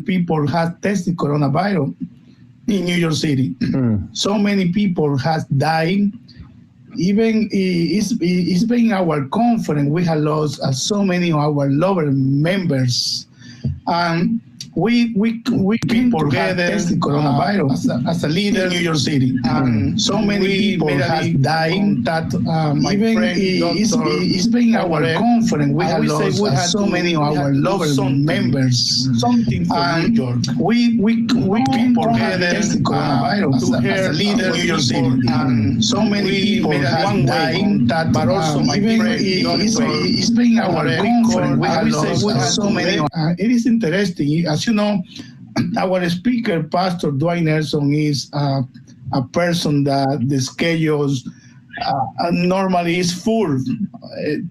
people have tested coronavirus in New York City. So many people has died. Even it's been our conference, we have lost so many of our lover members. We came together coronavirus as a leader in New York City. So many people have died. That even it's been our conference. We have lost so many of our lover members. Something for New York. We came together coronavirus as a leader in New York City. So many people have died. That but also even it's been our conference. We have lost so many. It is interesting. As you know, our speaker, Pastor Dwight Nelson, is a person that the schedules normally is full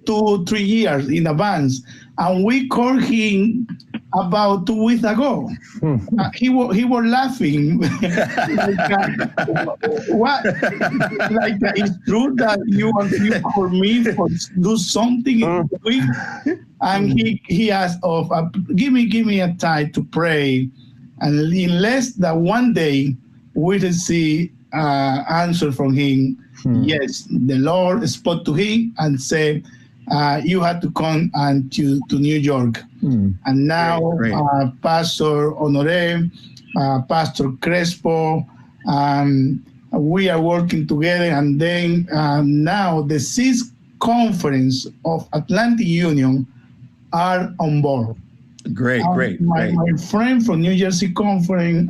2-3 years in advance. And we called him about 2 weeks ago. He was laughing. What? Like, it's true that you call me for do something in the week? And he asked, give me a time to pray. And in less than 1 day, we will see answer from him. Yes, the Lord spoke to him and said, you have to come to New York. And now Pastor Honoré, Pastor Crespo, we are working together. And then now the 6th conference of Atlantic Union are on board. Great. My friend from New Jersey Conference,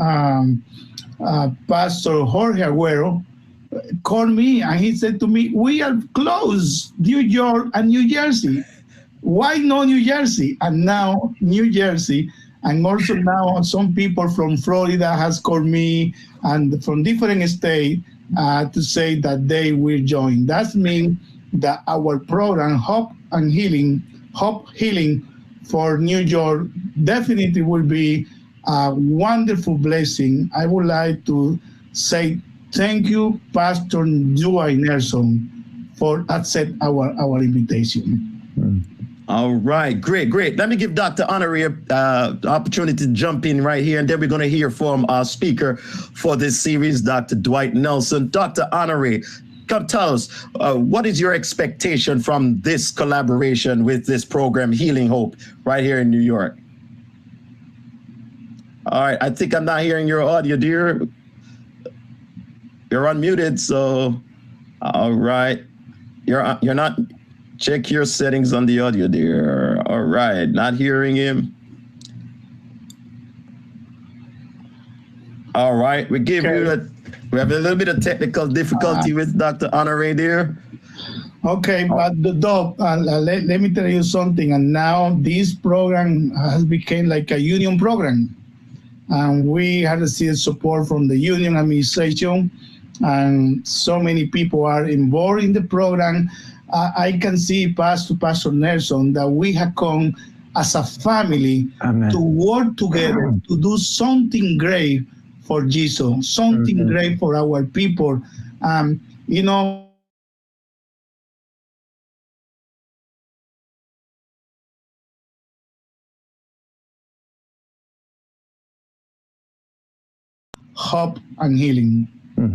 Pastor Jorge Agüero, called me and he said to me, we are close, New York and New Jersey. Why not New Jersey? And now New Jersey, and also now some people from Florida has called me and from different states to say that they will join. That means that our program, Hope Healing for New York, definitely will be a wonderful blessing. I would like to say thank you, Pastor Dwight Nelson, for accept our invitation. All right, great. Let me give Dr. Honoré the opportunity to jump in right here, and then we're going to hear from our speaker for this series, Dr. Dwight Nelson. Dr. Honoré, come tell us, what is your expectation from this collaboration with this program, Healing Hope, right here in New York? All right, I think I'm not hearing your audio, dear. You're unmuted, so all right. You're not. Check your settings on the audio, dear. All right, not hearing him. All right, we have a little bit of technical difficulty with Dr. Honoré, dear. Okay, but the dog, let me tell you something. And now this program has become like a union program. And we have received support from the union administration. And so many people are involved in the program. I can see Pastor Nelson that we have come as a family to work together to do something great for Jesus, something great for our people. You know, hope and healing.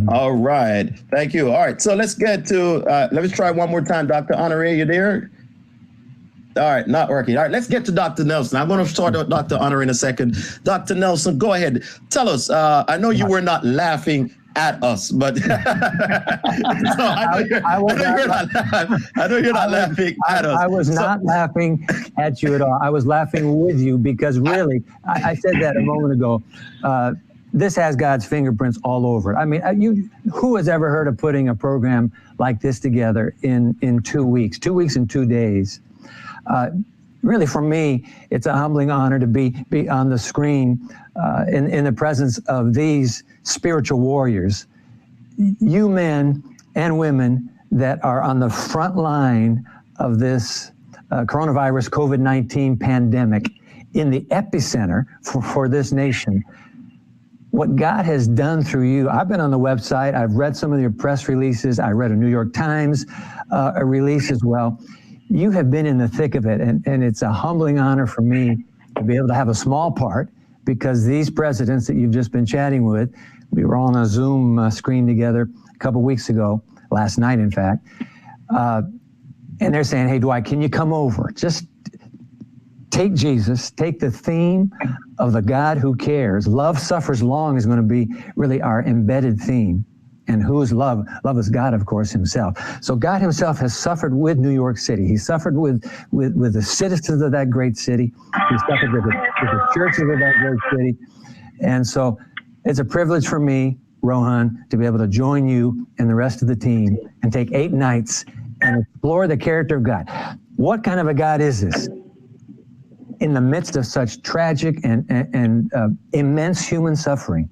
All right. Thank you. All right. So let's get to, let's try one more time. Dr. Honoré, you there? All right. Not working. All right. Let's get to Dr. Nelson. I'm going to start with Dr. Honoré in a second. Dr. Nelson, go ahead. Tell us, I know you were not laughing at us, but I know you're not laughing at us. I was not laughing at you at all. I was laughing with you because really, I said that a moment ago. This has God's fingerprints all over it. I mean, who has ever heard of putting a program like this together in 2 weeks? 2 weeks and 2 days. Really, for me, it's a humbling honor to be on the screen in the presence of these spiritual warriors. You men and women that are on the front line of this coronavirus COVID-19 pandemic in the epicenter for this nation. What God has done through you, I've been on the website, I've read some of your press releases, I read a New York Times a release as well. You have been in the thick of it, and it's a humbling honor for me to be able to have a small part, because these presidents that you've just been chatting with, we were all on a Zoom screen together a couple weeks ago, last night, in fact, and they're saying, hey, Dwight, can you come over? Just take Jesus, take the theme of the God who cares. Love suffers long is going to be really our embedded theme. And who is love? Love is God, of course, himself. So God himself has suffered with New York City. He suffered with the citizens of that great city. He suffered with the churches of that great city. And so it's a privilege for me, Rohan, to be able to join you and the rest of the team and take 8 nights and explore the character of God. What kind of a God is this? In the midst of such tragic and immense human suffering,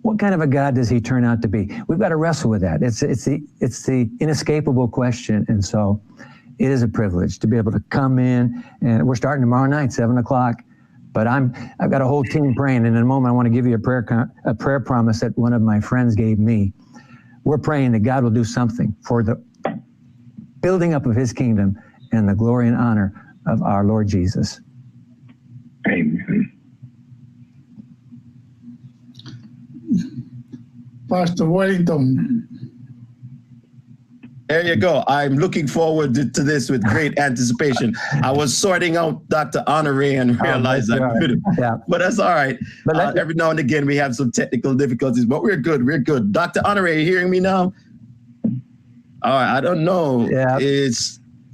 what kind of a God does he turn out to be? We've got to wrestle with that. It's the inescapable question. And so it is a privilege to be able to come in, and we're starting tomorrow night, 7 o'clock. But I've got a whole team praying, and in a moment I want to give you a prayer promise that one of my friends gave me. We're praying that God will do something for the building up of his kingdom and the glory and honor of our Lord Jesus. Amen. Pastor Wellington. There you go. I'm looking forward to this with great anticipation. I was sorting out Dr. Honoré and realized I couldn't. Yeah. But that's all right. But every now and again, we have some technical difficulties, but we're good. We're good. Dr. Honoré, are you hearing me now? All right. I don't know. Yeah.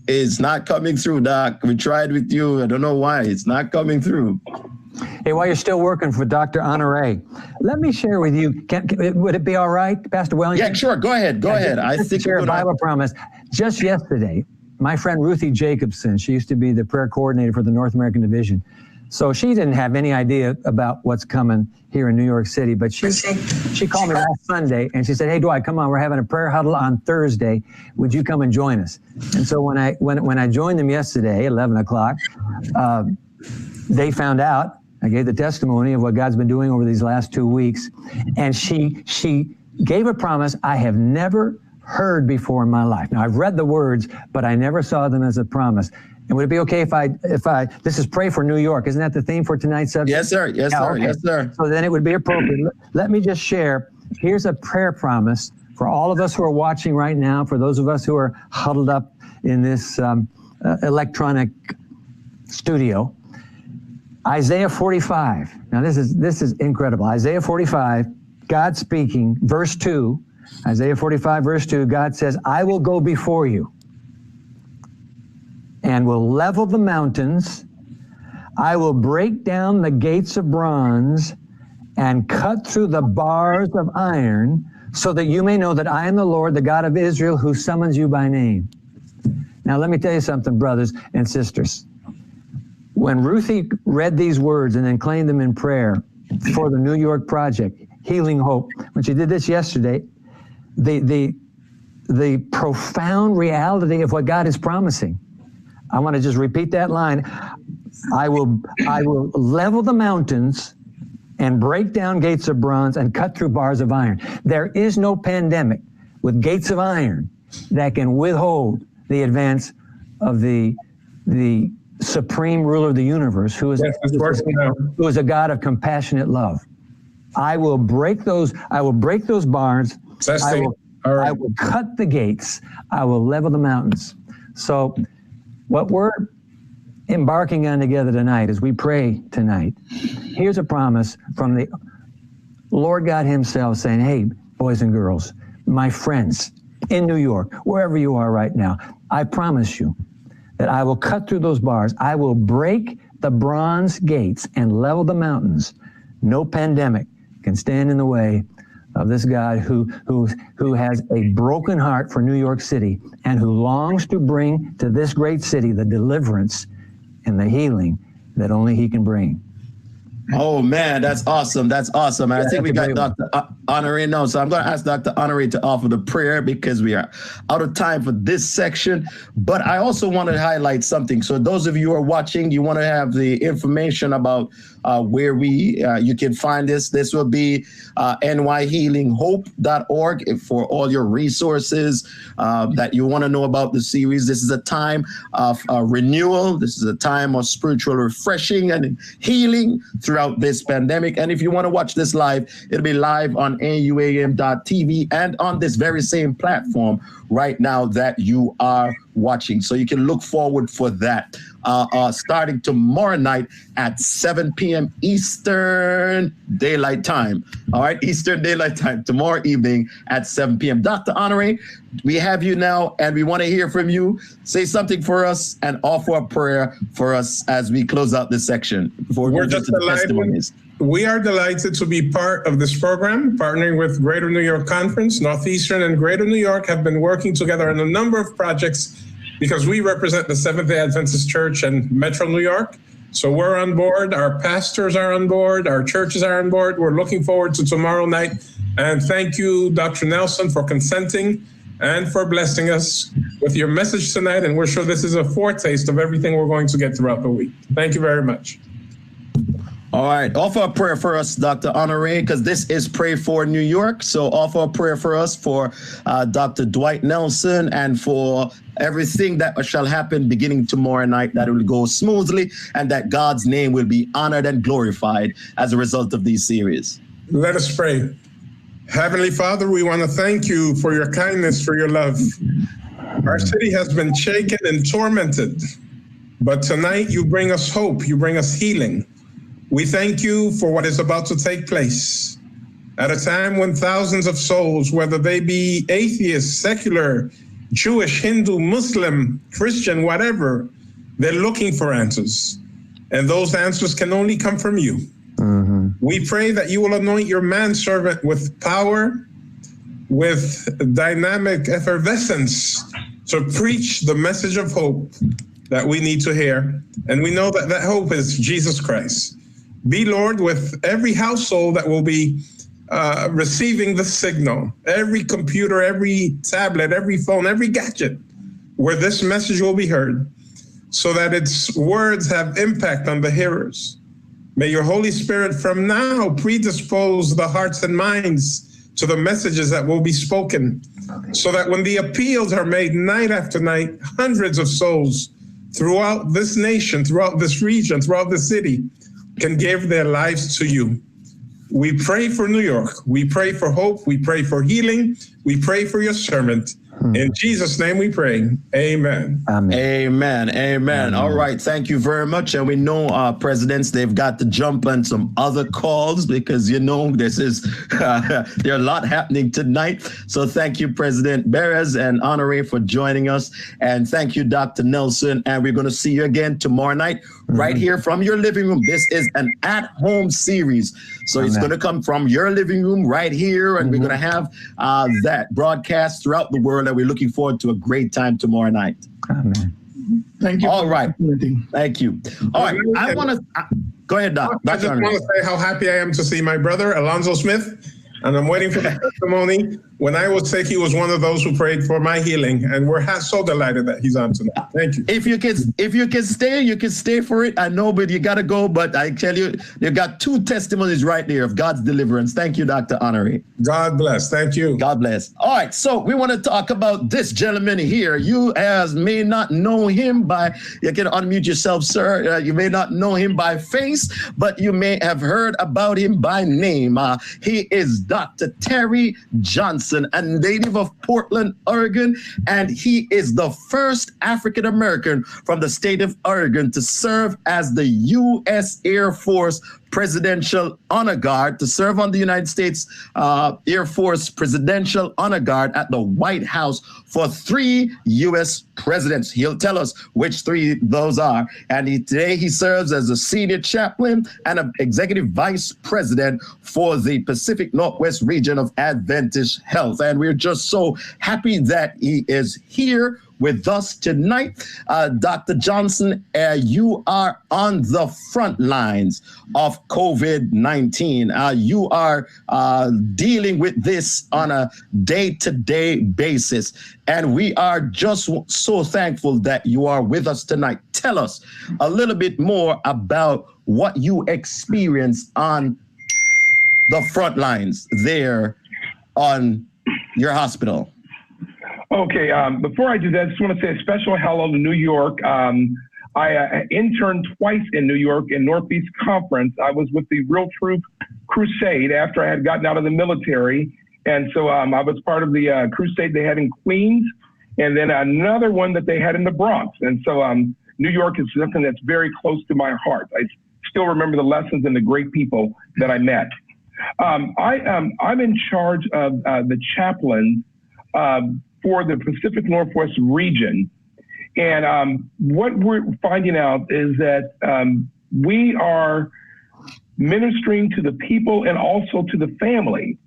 It's not coming through, Doc. We tried with you. I don't know why. It's not coming through. Hey, while you're still working for Dr. Honoré, let me share with you, would it be all right, Pastor Wellington? Yeah, sure. Go ahead. Go ahead. I think share a Bible promise. Just yesterday, my friend Ruthie Jacobson, she used to be the prayer coordinator for the North American Division. So she didn't have any idea about what's coming here in New York City, but she called me last Sunday and she said, hey, Dwight, come on, we're having a prayer huddle on Thursday. Would you come and join us? And so when I joined them yesterday, 11 o'clock, they found out. I gave the testimony of what God's been doing over these last 2 weeks. And she gave a promise I have never heard before in my life. Now, I've read the words, but I never saw them as a promise. And would it be okay if I this is Pray for New York. Isn't that the theme for tonight's subject? Yes, sir. Yes, sir. Okay. Yes, sir. So then it would be appropriate. Let me just share. Here's a prayer promise for all of us who are watching right now, for those of us who are huddled up in this electronic studio. Isaiah 45. Now this is incredible. Isaiah 45, God speaking, verse 2. Isaiah 45, verse 2, God says, I will go before you and will level the mountains. I will break down the gates of bronze and cut through the bars of iron, so that you may know that I am the Lord, the God of Israel, who summons you by name. Now let me tell you something, brothers and sisters. When Ruthie read these words and then claimed them in prayer for the New York project, Healing Hope, when she did this yesterday, the profound reality of what God is promising. I want to just repeat that line. I will level the mountains and break down gates of bronze and cut through bars of iron. There is no pandemic with gates of iron that can withhold the advance of the supreme ruler of the universe, who is a God of compassionate love. I will break those bars. I will cut the gates. I will level the mountains. So what we're embarking on together tonight as we pray tonight, here's a promise from the Lord God himself saying, hey, boys and girls, my friends in New York, wherever you are right now, I promise you that I will cut through those bars. I will break the bronze gates and level the mountains. No pandemic can stand in the way of this God who has a broken heart for New York City and who longs to bring to this great city the deliverance and the healing that only he can bring. Oh, man, that's awesome. That's awesome. And I think we got Dr. Honoré now. So I'm going to ask Dr. Honoré to offer the prayer because we are out of time for this section. But I also want to highlight something. So those of you who are watching, you want to have the information about where you can find this. This will be nyhealinghope.org for all your resources that you want to know about the series. This is a time of renewal. This is a time of spiritual refreshing and healing throughout throughout this pandemic. And if you want to watch this live, it'll be live on auam.tv and on this very same platform right now that you are watching. So you can look forward for that. Starting tomorrow night at 7 p.m. Eastern Daylight Time. All right, Eastern Daylight Time, tomorrow evening at 7 p.m. Dr. Honore, we have you now, and we want to hear from you. Say something for us and offer a prayer for us as we close out this section before we move into the testimonies. We are delighted to be part of this program, partnering with Greater New York Conference. Northeastern and Greater New York have been working together on a number of projects because we represent the Seventh-day Adventist Church in Metro New York. So we're on board, our pastors are on board, our churches are on board. We're looking forward to tomorrow night. And thank you, Dr. Nelson, for consenting and for blessing us with your message tonight. And we're sure this is a foretaste of everything we're going to get throughout the week. Thank you very much. All right, offer a prayer for us, Dr. Honore, because this is Pray for New York. So offer a prayer for us for Dr. Dwight Nelson and for everything that shall happen beginning tomorrow night, that it will go smoothly and that God's name will be honored and glorified as a result of these series. Let us pray. Heavenly Father, we want to thank you for your kindness, for your love. Our city has been shaken and tormented, but tonight you bring us hope, you bring us healing. We thank you for what is about to take place at a time when thousands of souls, whether they be atheist, secular, Jewish, Hindu, Muslim, Christian, whatever, they're looking for answers. And those answers can only come from you. Mm-hmm. We pray that you will anoint your manservant with power, with dynamic effervescence to preach the message of hope that we need to hear. And we know that that hope is Jesus Christ. Be, Lord, with every household that will be receiving the signal, every computer, every tablet, every phone, every gadget, where this message will be heard, so that its words have impact on the hearers. May your Holy Spirit from now predispose the hearts and minds to the messages that will be spoken, so that when the appeals are made night after night, hundreds of souls throughout this nation, throughout this region, throughout the city, can give their lives to you. We pray for New York. We pray for hope. We pray for healing. We pray for your servant. In Jesus' name we pray. Amen. Amen. Amen. Amen. All right. Thank you very much. And we know presidents, they've got to jump on some other calls because, you know, this is there's a lot happening tonight. So thank you, President Beres and Honore, for joining us. And thank you, Dr. Nelson. And we're going to see you again tomorrow night right here from your living room. This is an at-home series. So it's going to come from your living room right here. And we're going to have that broadcast throughout the world. And we're looking forward to a great time tomorrow night. Amen. Thank you. All right. Thank you. All right. I want to go ahead, Doc. I just want to say how happy I am to see my brother, Alanzo Smith. And I'm waiting for the testimony. When I was sick, he was one of those who prayed for my healing. And we're so delighted that he's on tonight. Thank you. If you can stay, you can stay for it. I know, but you got to go. But I tell you, you've got two testimonies right there of God's deliverance. Thank you, Dr. Honore. God bless. Thank you. God bless. All right. So we want to talk about this gentleman here. You may not know him by, you can unmute yourself, sir. You may not know him by face, but you may have heard about him by name. He is Dr. Terry Johnson, a native of Portland, Oregon, and he is the first African American from the state of Oregon to serve as the U.S. Air Force Presidential Honor Guard, to serve on the United States Air Force Presidential Honor Guard at the White House for 3 U.S. presidents. He'll tell us which 3 those are. And today he serves as a senior chaplain and an executive vice president for the Pacific Northwest region of Adventist Health. And we're just so happy that he is here with us tonight. Dr. Johnson, you are on the front lines of COVID-19. You are dealing with this on a day-to-day basis. And we are just so thankful that you are with us tonight. Tell us a little bit more about what you experienced on the front lines there on your hospital. Okay, before I do that, I just want to say a special hello to New York. I interned twice in New York in Northeast Conference. I was with the Real Truth Crusade after I had gotten out of the military. And so I was part of the crusade they had in Queens, and then another one that they had in the Bronx. And so New York is something that's very close to my heart. I still remember the lessons and the great people that I met. I'm in charge of the chaplain for the Pacific Northwest region. And what we're finding out is that we are ministering to the people and also to the family.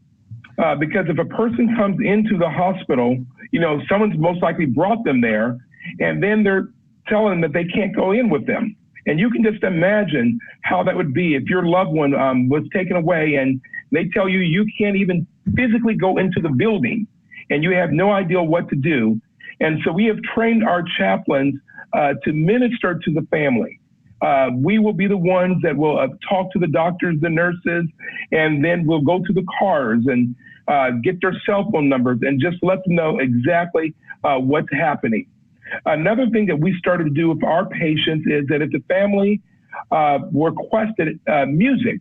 Because if a person comes into the hospital, you know, someone's most likely brought them there, and then they're telling them that they can't go in with them. And you can just imagine how that would be if your loved one was taken away and they tell you you can't even physically go into the building and you have no idea what to do. And so we have trained our chaplains to minister to the family. We will be the ones that will talk to the doctors, the nurses, and then we'll go to the cars and get their cell phone numbers and just let them know exactly what's happening. Another thing that we started to do with our patients is that if the family requested music,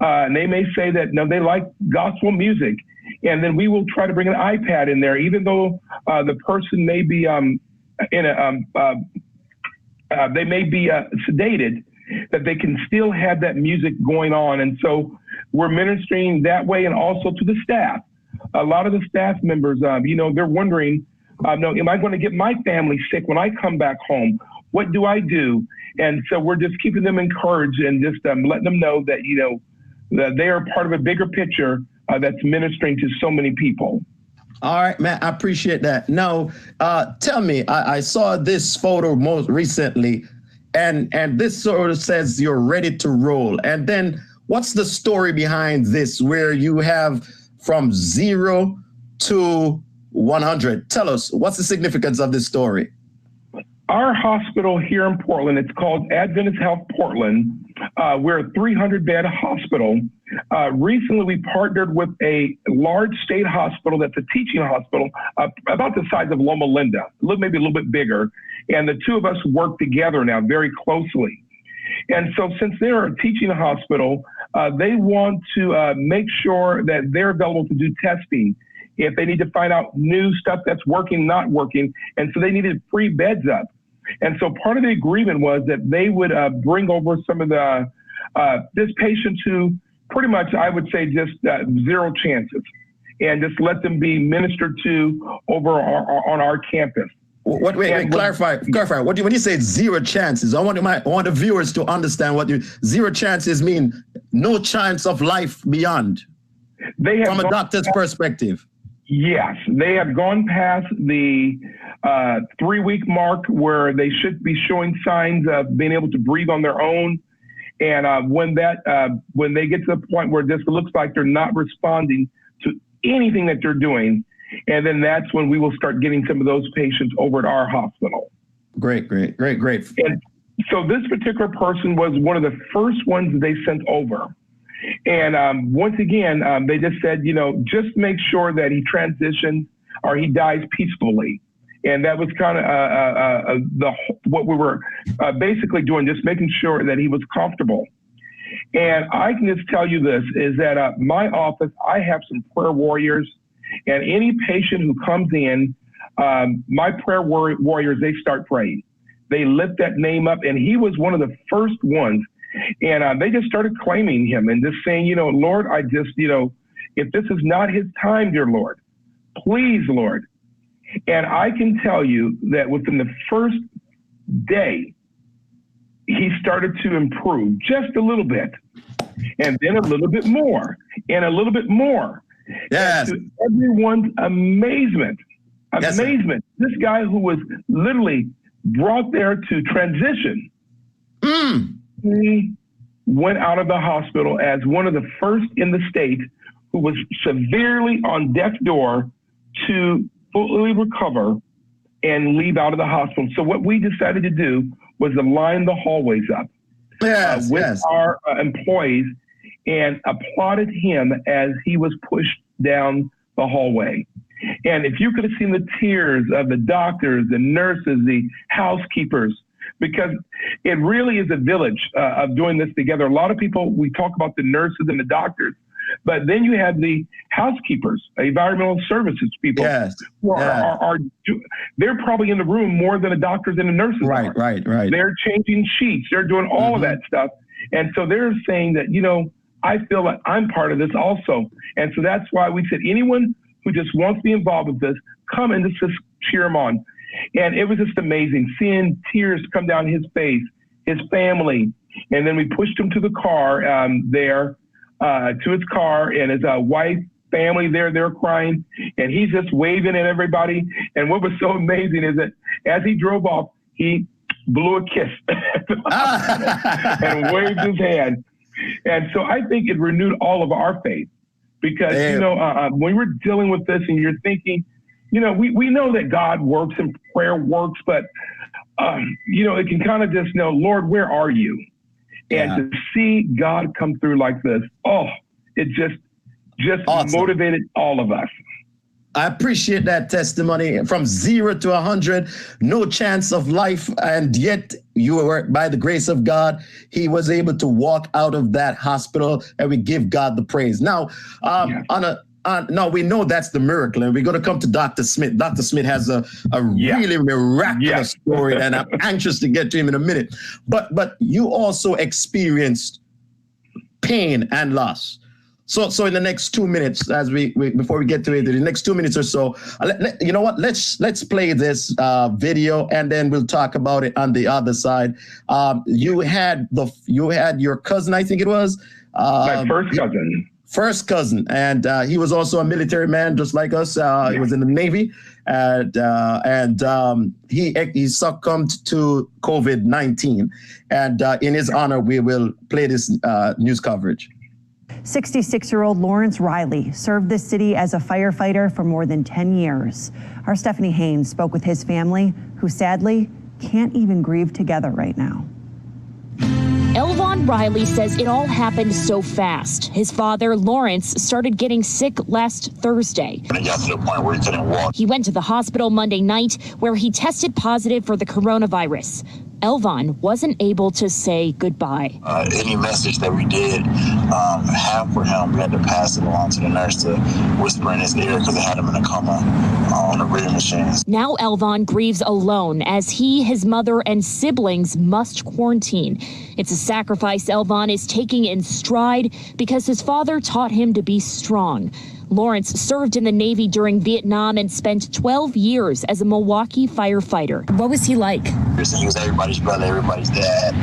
and they may say that no, they like gospel music, and then we will try to bring an iPad in there, even though the person may be they may be sedated, that they can still have that music going on. And so we're ministering that way, and also to the staff. A lot of the staff members, you know, they're wondering, no, am I going to get my family sick when I come back home? What do I do? And so we're just keeping them encouraged and just letting them know that, you know, that they are part of a bigger picture that's ministering to so many people. All right, man, I appreciate that. Now, tell me, I saw this photo most recently, and this sort of says you're ready to roll. And then what's the story behind this, where you have from 0 to 100? Tell us, what's the significance of this story? Our hospital here in Portland, it's called Adventist Health Portland. We're a 300-bed hospital. Recently, we partnered with a large state hospital that's a teaching hospital, about the size of Loma Linda, maybe a little bit bigger. And the two of us work together now very closely. And so since they're a teaching hospital, they want to make sure that they're available to do testing if they need to find out new stuff that's working, not working. And so they needed free beds up. And so part of the agreement was that they would bring over some of the this patients who pretty much, I would say, just zero chances, and just let them be ministered to over on our campus. Wait, clarify. When you say zero chances, I want the viewers to understand what zero chances mean. No chance of life beyond. They have, from a doctor's perspective. Yes, they have gone past the 3-week mark where they should be showing signs of being able to breathe on their own. And when they get to the point where this looks like they're not responding to anything that they're doing, and then that's when we will start getting some of those patients over at our hospital. Great. And so this particular person was one of the first ones they sent over. And once again, they just said, you know, just make sure that he transitions or he dies peacefully. And that was kind of what we were basically doing, just making sure that he was comfortable. And I can just tell you this, is that my office, I have some prayer warriors, and any patient who comes in, my prayer warriors, they start praying. They lift that name up, and he was one of the first ones. And they just started claiming him and just saying, you know, Lord, I just, you know, if this is not his time, dear Lord, please, Lord. And I can tell you that within the first day, he started to improve just a little bit, and then a little bit more, and a little bit more. Yes. And to everyone's amazement, yes, this guy who was literally brought there to transition, he went out of the hospital as one of the first in the state who was severely on death's door to fully recover and leave out of the hospital. So what we decided to do was to line the hallways up with our employees and applauded him as he was pushed down the hallway. And if you could have seen the tears of the doctors, the nurses, the housekeepers, because it really is a village of doing this together. A lot of people, we talk about the nurses and the doctors, but then you have the housekeepers, environmental services people. Yes. Who they're probably in the room more than the doctors and the nurses are. Right. They're changing sheets. They're doing all of that stuff. And so they're saying that, you know, I feel like I'm part of this also. And so that's why we said anyone who just wants to be involved with this, come and just cheer them on. And it was just amazing seeing tears come down his face, his family. And then we pushed him to the car to his car, and his wife, family there, they're crying. And he's just waving at everybody. And what was so amazing is that as he drove off, he blew a kiss and waved his hand. And so I think it renewed all of our faith because, you know, when we're dealing with this and you're thinking, you know, we know that God works and prayer works, but, you know, it can kind of just know, Lord, where are you? And to see God come through like this, it just awesome. Motivated all of us. I appreciate that testimony. From 0 to 100, no chance of life, and yet you were, by the grace of God, he was able to walk out of that hospital, and we give God the praise. Now, now we know that's the miracle, and we're going to come to Dr. Smith. Dr. Smith has a really miraculous story, and I'm anxious to get to him in a minute. But you also experienced pain and loss. So in the next 2 minutes, as we before we get to it, in the next 2 minutes or so, you know what? Let's play this video, and then we'll talk about it on the other side. You had your cousin, I think it was. My first cousin, and he was also a military man, just like us. He was in the Navy, and he succumbed to COVID-19. And in his honor, we will play this news coverage. 66-year-old Lawrence Riley served this city as a firefighter for more than 10 years. Our Stephanie Haynes spoke with his family, who sadly can't even grieve together right now. Elvon Riley says it all happened so fast. His father, Lawrence, started getting sick last Thursday. It got to the point where he couldn't walk. He went to the hospital Monday night where he tested positive for the coronavirus. Elvon wasn't able to say goodbye. Any message that we did have for him, we had to pass it along to the nurse to whisper in his ear because they had him in a coma on the breathing machines. Now Elvon grieves alone as he, his mother, and siblings must quarantine. It's a sacrifice Elvon is taking in stride because his father taught him to be strong. Lawrence served in the Navy during Vietnam and spent 12 years as a Milwaukee firefighter. What was he like? He was everybody's brother, everybody's dad,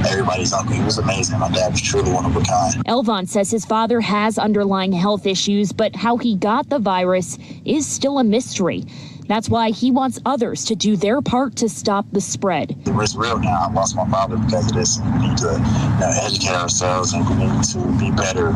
everybody's uncle. He was amazing. My dad was truly one of a kind. Elvon says his father has underlying health issues, but how he got the virus is still a mystery. That's why he wants others to do their part to stop the spread. It's real now. I lost my father because of this. We need to educate ourselves, and we need to be better.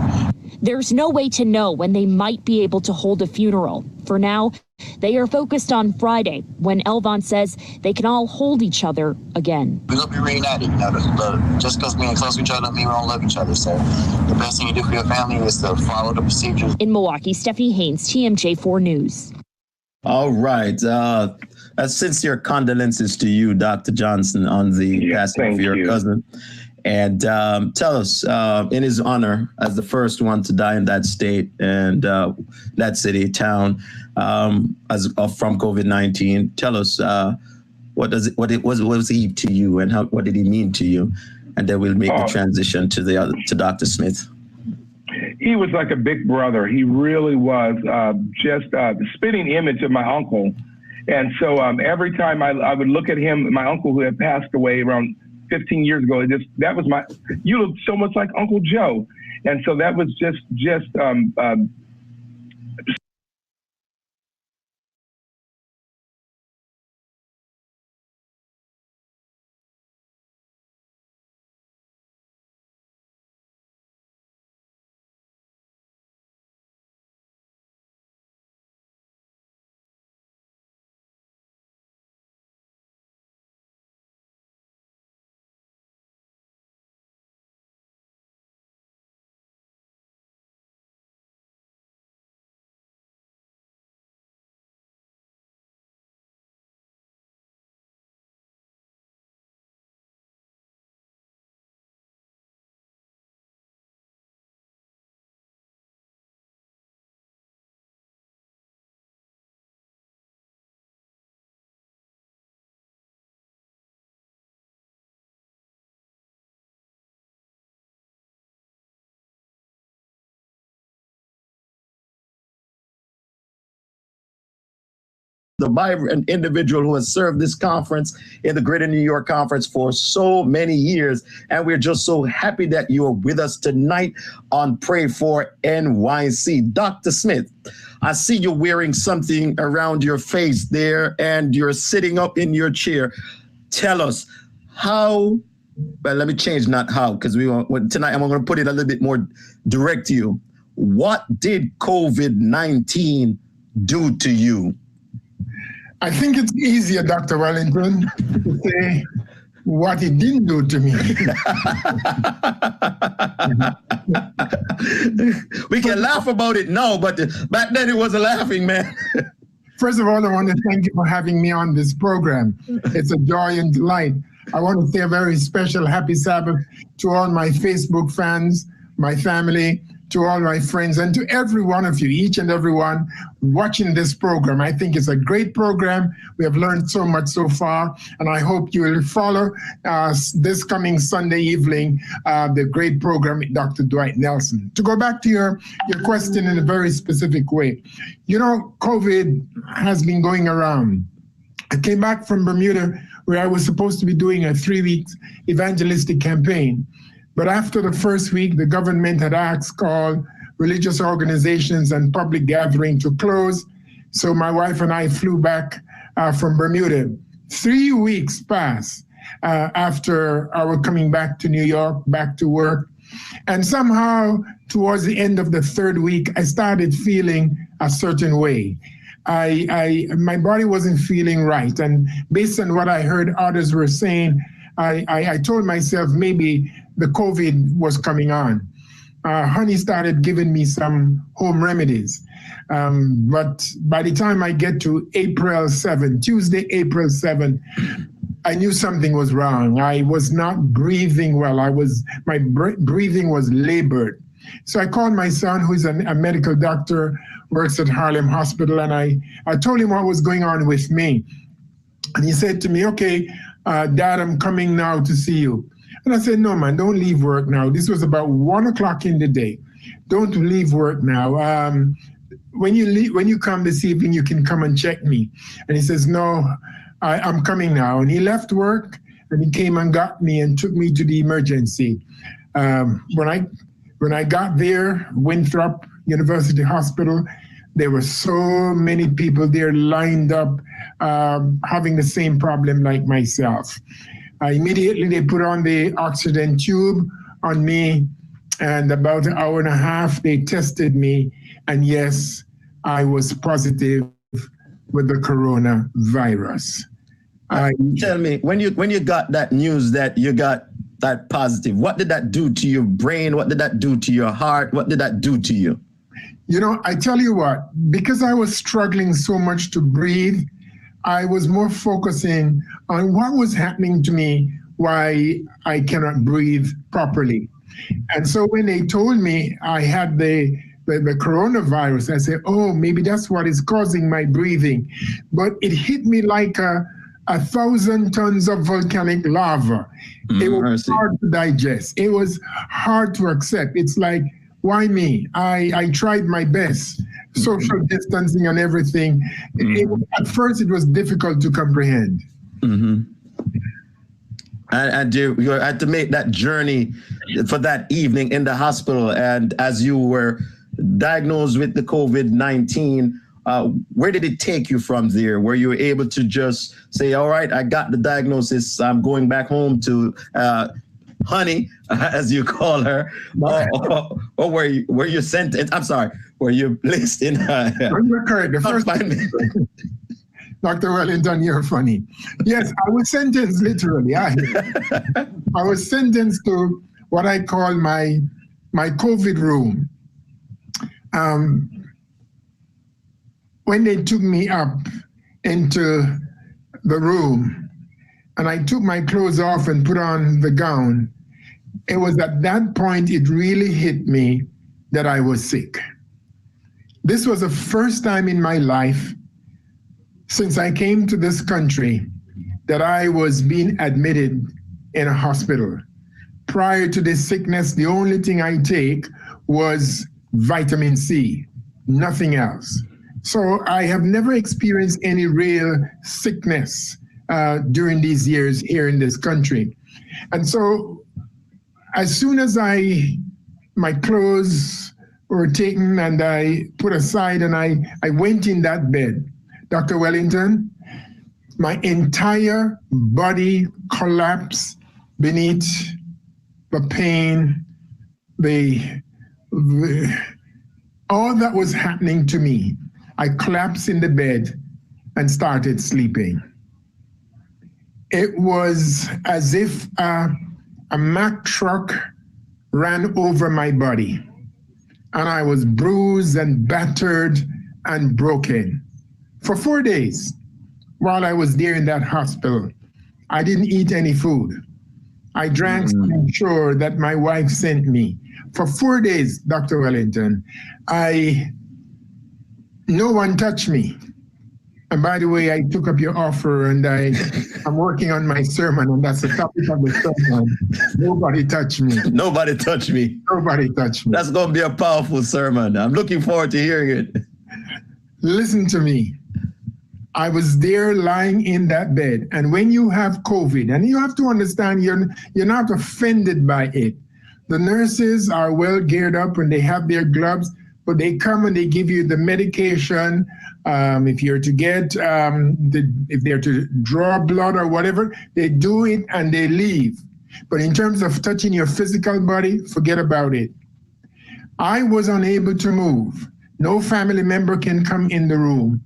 There's no way to know when they might be able to hold a funeral. For now, they are focused on Friday, when Elvon says they can all hold each other again. We're going to be reunited. You know, just because we're close to each other doesn't mean we don't love each other. So the best thing you do for your family is to follow the procedures. In Milwaukee, Stephanie Haynes, TMJ4 News. All right. Sincere condolences to you, Dr. Johnson, on the passing of your cousin. And tell us, in his honor, as the first one to die in that state and that city, town, from COVID-19, tell us what was he to you, and what did he mean to you? And then we'll make the transition to Dr. Smith. He was like a big brother. He really was, just the spitting image of my uncle. And so every time I would look at him, my uncle who had passed away around 15 years ago, you look so much like Uncle Joe. And so that was just the vibrant individual who has served this conference in the Greater New York Conference for so many years. And we're just so happy that you are with us tonight on Pray for NYC. Dr. Smith, I see you wearing something around your face there and you're sitting up in your chair. Tell us how, well, let me change not how, because tonight I'm going to put it a little bit more direct to you. What did COVID-19 do to you? I think it's easier, Dr. Wellington, to say what it didn't do to me. We can laugh about it now, but back then it wasn't laughing, man. First of all, I want to thank you for having me on this program. It's a joy and delight. I want to say a very special happy Sabbath to all my Facebook fans, my family, to all my friends, and to every one of you, each and every one watching this program. I think it's a great program. We have learned so much so far, and I hope you will follow this coming Sunday evening, the great program with Dr. Dwight Nelson. To go back to your question in a very specific way, you know, COVID has been going around. I came back from Bermuda where I was supposed to be doing a 3-week evangelistic campaign. But after the first week, the government had asked all religious organizations and public gathering to close. So my wife and I flew back from Bermuda. 3 weeks passed after our coming back to New York, back to work. And somehow towards the end of the 3rd week, I started feeling a certain way. My body wasn't feeling right. And based on what I heard others were saying, I told myself maybe the COVID was coming on. Honey started giving me some home remedies. But by the time I get to April 7, Tuesday, April 7, I knew something was wrong. I was not breathing well. My breathing was labored. So I called my son, who is a medical doctor, works at Harlem Hospital, and I told him what was going on with me. And he said to me, okay, Dad, I'm coming now to see you. And I said, no, man, don't leave work now. This was about 1 o'clock in the day. Don't leave work now. When you come this evening, you can come and check me. And he says, no, I'm coming now. And he left work and he came and got me and took me to the emergency. When I got there, Winthrop University Hospital, there were so many people there lined up having the same problem like myself. Immediately they put on the oxygen tube on me, and about an hour and a half they tested me, and yes, I was positive with the coronavirus. Tell me, when you got that news that you got that positive, what did that do to your brain? What did that do to your heart? What did that do to you? You know, I tell you what, because I was struggling so much to breathe, I was more focusing on what was happening to me, why I cannot breathe properly. And so when they told me I had the coronavirus, I said, oh, maybe that's what is causing my breathing. But it hit me like 1,000 tons of volcanic lava. It was hard to digest. It was hard to accept. It's like, why me? I tried my best. Social distancing and everything. At first, it was difficult to comprehend. And you had to make that journey for that evening in the hospital. And as you were diagnosed with the COVID-19, where did it take you from there? Were you able to just say, all right, I got the diagnosis, I'm going back home to Honey, as you call her, or were you sentenced? I'm sorry, were you placed in? You're correct. The first Dr. Wellington, you're funny. Yes, I was sentenced literally. I was sentenced to what I call my COVID room. When they took me up into the room and I took my clothes off and put on the gown, it was at that point it really hit me that I was sick. This was the first time in my life since I came to this country that I was being admitted in a hospital. Prior to this sickness, the only thing I take was vitamin C, nothing else. So I have never experienced any real sickness during these years here in this country. And so as soon as my clothes were taken and I put aside and I went in that bed, Dr. Wellington, my entire body collapsed beneath the pain, all that was happening to me. I collapsed in the bed and started sleeping. It was as if a Mack truck ran over my body, and I was bruised and battered and broken. For 4 days, while I was there in that hospital, I didn't eat any food. I drank some sure that my wife sent me. For 4 days, Dr. Wellington, no one touched me. And by the way, I took up your offer and I'm working on my sermon, and that's the topic of the sermon. Nobody touched me. Nobody touched me. Nobody touched me. That's going to be a powerful sermon. I'm looking forward to hearing it. Listen to me. I was there lying in that bed. And when you have COVID, and you have to understand you're not offended by it. The nurses are well geared up and they have their gloves, but they come and they give you the medication. If you're to get, if they're to draw blood or whatever, they do it and they leave. But in terms of touching your physical body, forget about it. I was unable to move. No family member can come in the room.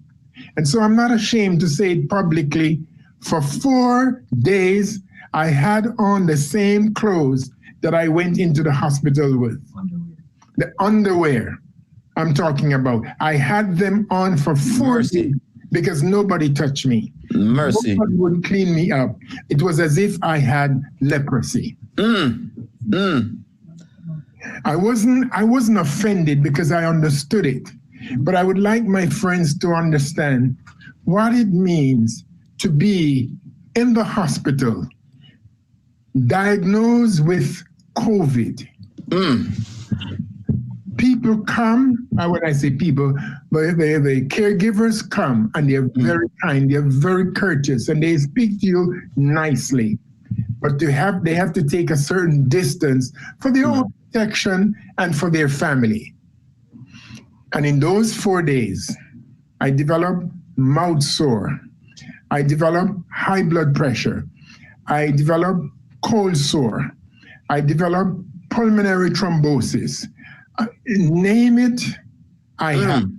And so I'm not ashamed to say it publicly. For 4 days, I had on the same clothes that I went into the hospital with. The underwear I'm talking about. I had them on for 4 days because nobody touched me. Mercy. Nobody would clean me up. It was as if I had leprosy. I wasn't offended because I understood it. But I would like my friends to understand what it means to be in the hospital, diagnosed with COVID. People come, when I say people, but the caregivers come and they're very kind, they're very courteous, and they speak to you nicely. But they have to take a certain distance for their own protection and for their family. And in those 4 days, I developed mouth sore. I developed high blood pressure. I developed cold sore. I developed pulmonary thrombosis. Name it, I have.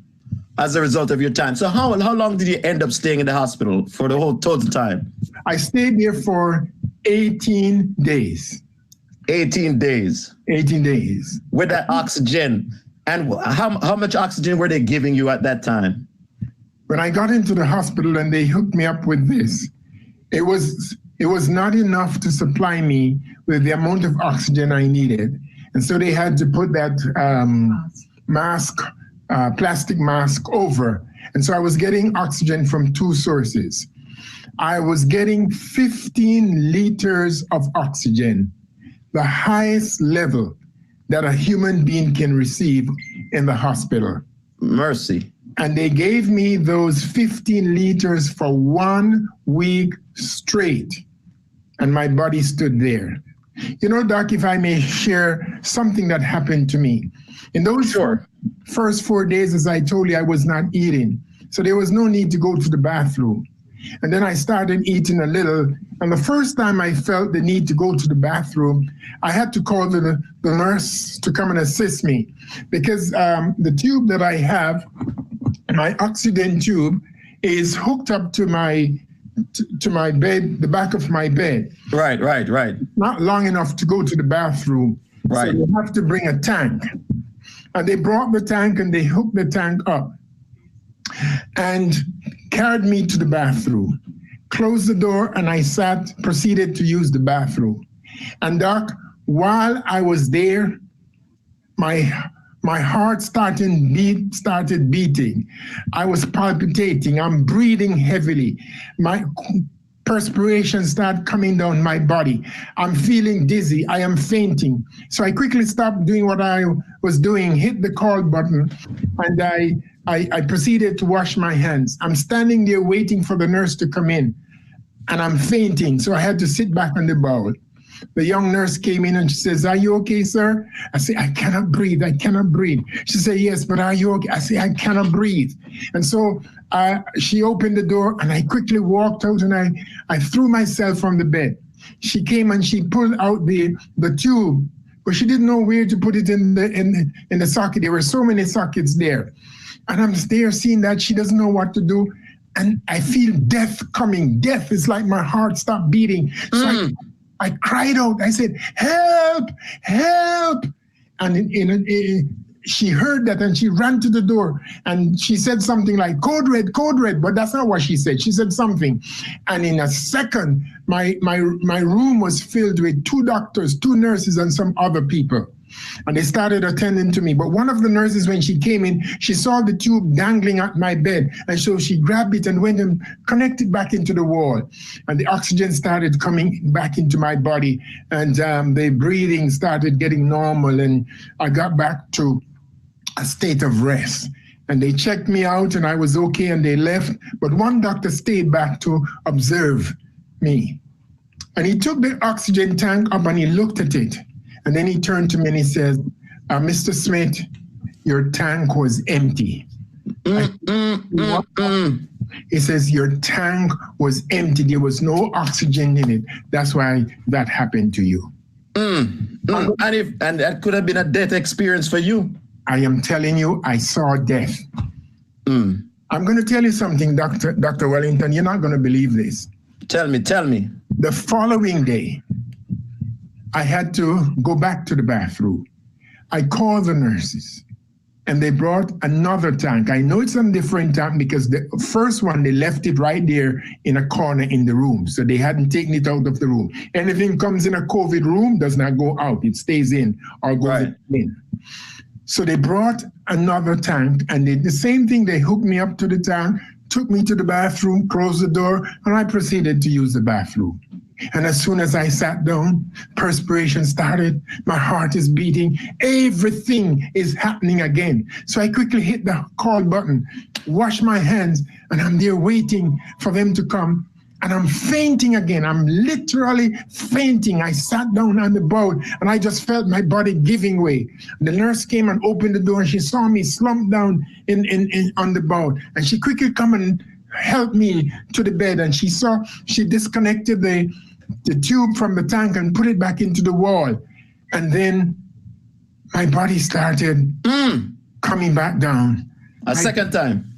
As a result of your time. So how long did you end up staying in the hospital for the whole total time? I stayed there for 18 days. 18 days. 18 days. With that oxygen. And how much oxygen were they giving you at that time? When I got into the hospital and they hooked me up with this, it was not enough to supply me with the amount of oxygen I needed. And so they had to put that plastic mask over. And so I was getting oxygen from 2 sources. I was getting 15 liters of oxygen, the highest level that a human being can receive in the hospital. Mercy. And they gave me those 15 liters for 1 week straight. And my body stood there. You know, Doc, if I may share something that happened to me. In those first 4 days, as I told you, I was not eating. So there was no need to go to the bathroom. And then I started eating a little. And the first time I felt the need to go to the bathroom, I had to call the nurse to come and assist me. Because the tube that I have, my oxygen tube, is hooked up to my bed, the back of my bed. Right. Not long enough to go to the bathroom. Right. So you have to bring a tank. And they brought the tank and they hooked the tank up and carried me to the bathroom, closed the door, and I proceeded to use the bathroom. And Doc, while I was there, my heart started beating. I was palpitating. I'm breathing heavily. My perspiration started coming down my body. I'm feeling dizzy. I am fainting. So I quickly stopped doing what I was doing, hit the call button, and I I proceeded to wash my hands. I'm standing there waiting for the nurse to come in, and I'm fainting, so I had to sit back on the bowl. The young nurse came in and she says, "Are you okay, sir?" I say, "I cannot breathe. I cannot breathe." She said, "Yes, but are you okay?" I say, "I cannot breathe." And so she opened the door, and I quickly walked out, and I threw myself on the bed. She came and she pulled out the tube, but she didn't know where to put it in the socket. There were so many sockets there. And I'm there seeing that she doesn't know what to do. And I feel death coming. Death is like my heart stopped beating. So I cried out. I said, "Help, help." And she heard that and she ran to the door and she said something like, code red, but that's not what she said. She said something. And in a second, my room was filled with 2 doctors, 2 nurses, and some other people. And they started attending to me. But one of the nurses, when she came in, she saw the tube dangling at my bed. And so she grabbed it and went and connected back into the wall. And the oxygen started coming back into my body. And the breathing started getting normal. And I got back to a state of rest. And they checked me out and I was okay and they left. But one doctor stayed back to observe me. And he took the oxygen tank up and he looked at it. And then he turned to me and he said, "Mr. Smith, your tank was empty." He says, "Your tank was empty. There was no oxygen in it. That's why that happened to you." And that could have been a death experience for you. I am telling you, I saw death. I'm going to tell you something, Dr. Wellington. You're not going to believe this. Tell me. The following day, I had to go back to the bathroom. I called the nurses and they brought another tank. I know it's a different tank because the first one, they left it right there in a corner in the room. So they hadn't taken it out of the room. Anything comes in a COVID room does not go out. It stays in or goes in. So they brought another tank and they did the same thing. They hooked me up to the tank, took me to the bathroom, closed the door, and I proceeded to use the bathroom. And as soon as I sat down, perspiration started, my heart is beating, everything is happening again. So I quickly hit the call button, wash my hands, and I'm there waiting for them to come. And I'm fainting again. I'm literally fainting. I sat down on the boat and I just felt my body giving way. The nurse came and opened the door and she saw me slumped down on the boat. And she quickly come and helped me to the bed, and she disconnected the tube from the tank and put it back into the wall. And then my body started coming back down. A second time?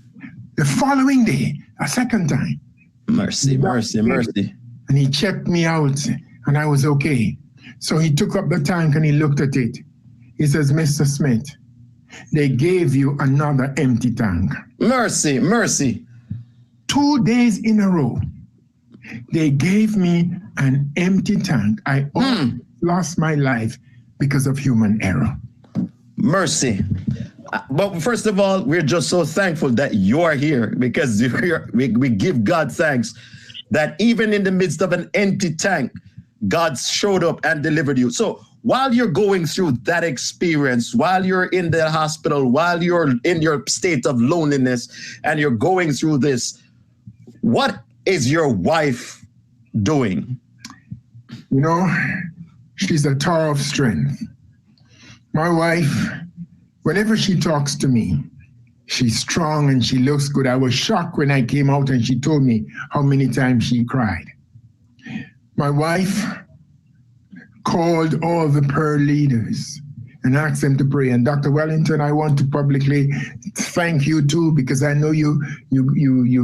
The following day, a second time. Mercy. And he checked me out and I was okay. So he took up the tank and he looked at it. He says, "Mr. Smith, they gave you another empty tank." Mercy. 2 days in a row, they gave me an empty tank. I almost lost my life because of human error. Mercy. But first of all, we're just so thankful that you are here, because we give God thanks that even in the midst of an empty tank, God showed up and delivered you. So while you're going through that experience, while you're in the hospital, while you're in your state of loneliness and you're going through this, what is your wife doing? You know, she's a tower of strength. My wife, whenever she talks to me, she's strong and she looks good. I was shocked when I came out and she told me how many times she cried. My wife called all the prayer leaders and asked them to pray. And Dr. Wellington, I want to publicly thank you too, because I know you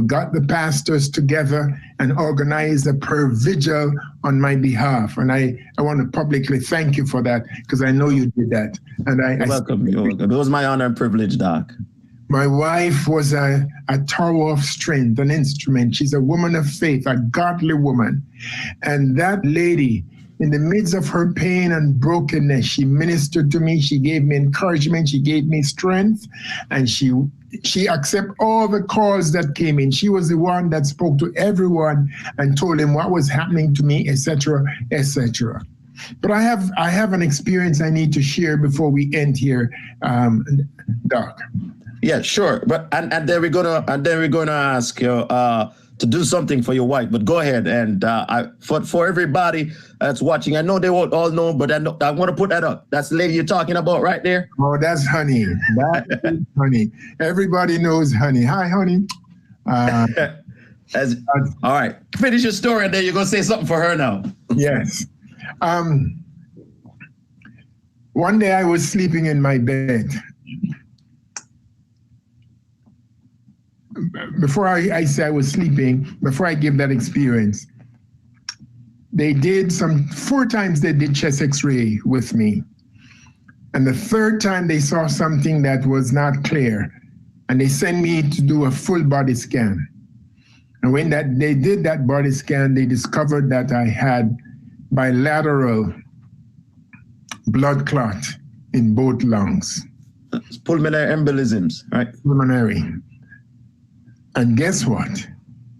got the pastors together and organized a prayer vigil on my behalf. And I want to publicly thank you for that, because I know you did that. And You're welcome. It was my honor and privilege, Doc. My wife was a tower of strength, an instrument. She's a woman of faith, a godly woman. And that lady, in the midst of her pain and brokenness, she ministered to me. She gave me encouragement. She gave me strength. And she accepted all the calls that came in. She was the one that spoke to everyone and told them what was happening to me, etc., etc. But I have an experience I need to share before we end here, Doc. Yeah, sure. But and then we're gonna ask you to do something for your wife. But go ahead and for everybody that's watching, I know they won't all know, but I want to put that up. That's the lady you're talking about right there. Oh, that's Honey. That is Honey. Everybody knows Honey. Hi, Honey. All right. Finish your story, and then you're gonna say something for her now. Yes. One day I was sleeping in my bed. Before I say I was sleeping, before I give that experience, they did 4 times they did chest x-ray with me. And the 3rd time they saw something that was not clear, and they sent me to do a full body scan. And when they did that body scan, they discovered that I had bilateral blood clot in both lungs. It's pulmonary embolisms, right? Pulmonary. And guess what?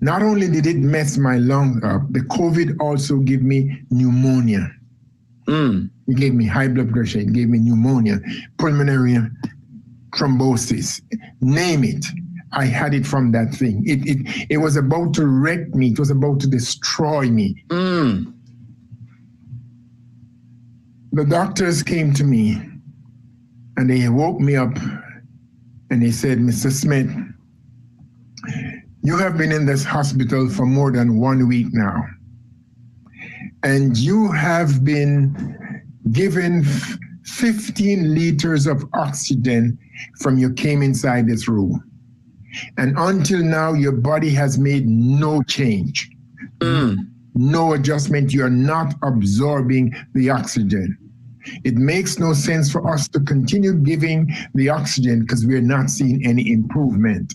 Not only did it mess my lungs up, the COVID also gave me pneumonia. It gave me high blood pressure. It gave me pneumonia, pulmonary thrombosis, name it. I had it from that thing. It was about to wreck me. It was about to destroy me. The doctors came to me and they woke me up and they said, Mr. Smith, you have been in this hospital for more than 1 week now. And you have been given 15 liters of oxygen from you came inside this room. And until now, your body has made no change, no adjustment. You are not absorbing the oxygen. It makes no sense for us to continue giving the oxygen because we're not seeing any improvement.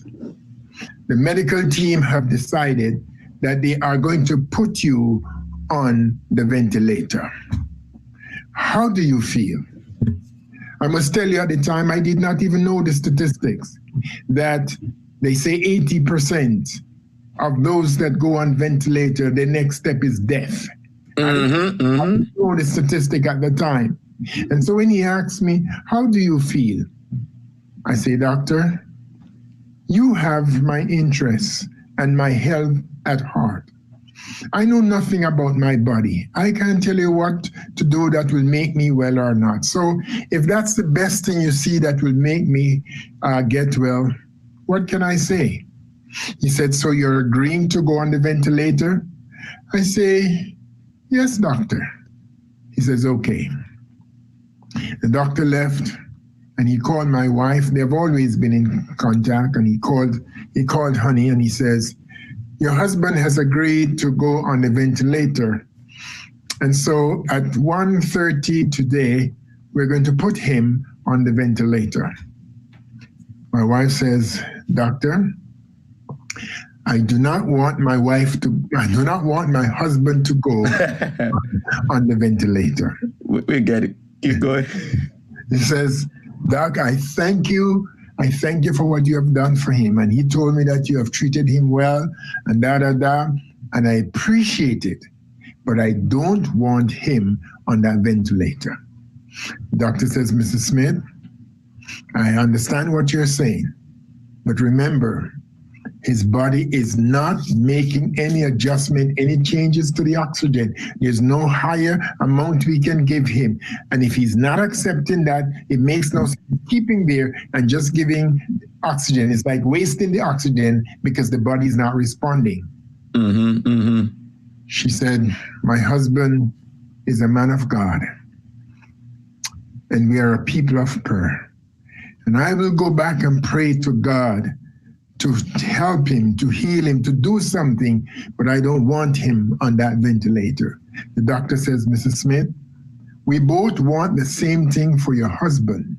The medical team have decided that they are going to put you on the ventilator. How do you feel? I must tell you, at the time, I did not even know the statistics, that they say 80% of those that go on ventilator, the next step is death. I didn't know the statistic at the time. And so when he asked me, how do you feel? I say, doctor, you have my interests and my health at heart. I know nothing about my body. I can't tell you what to do that will make me well or not. So if that's the best thing you see that will make me get well, what can I say? He said, so you're agreeing to go on the ventilator? I say, yes, doctor. He says, okay. The doctor left and he called my wife. They've always been in contact, and he called Honey and he says, your husband has agreed to go on the ventilator. And so at 1:30 today, we're going to put him on the ventilator. My wife says, doctor, I do not want my husband to go on the ventilator. We get it. Keep going. He says, Doc, I thank you. I thank you for what you have done for him. And he told me that you have treated him well and and I appreciate it, but I don't want him on that ventilator. The doctor says, Mr. Smith, I understand what you're saying, but remember, his body is not making any adjustment, any changes to the oxygen. There's no higher amount we can give him. And if he's not accepting that, it makes no sense keeping there and just giving oxygen. It's like wasting the oxygen because the body's not responding. She said, my husband is a man of God, and we are a people of prayer. And I will go back and pray to God to help him, to heal him, to do something, but I don't want him on that ventilator. The doctor says, Mrs. Smith, we both want the same thing for your husband.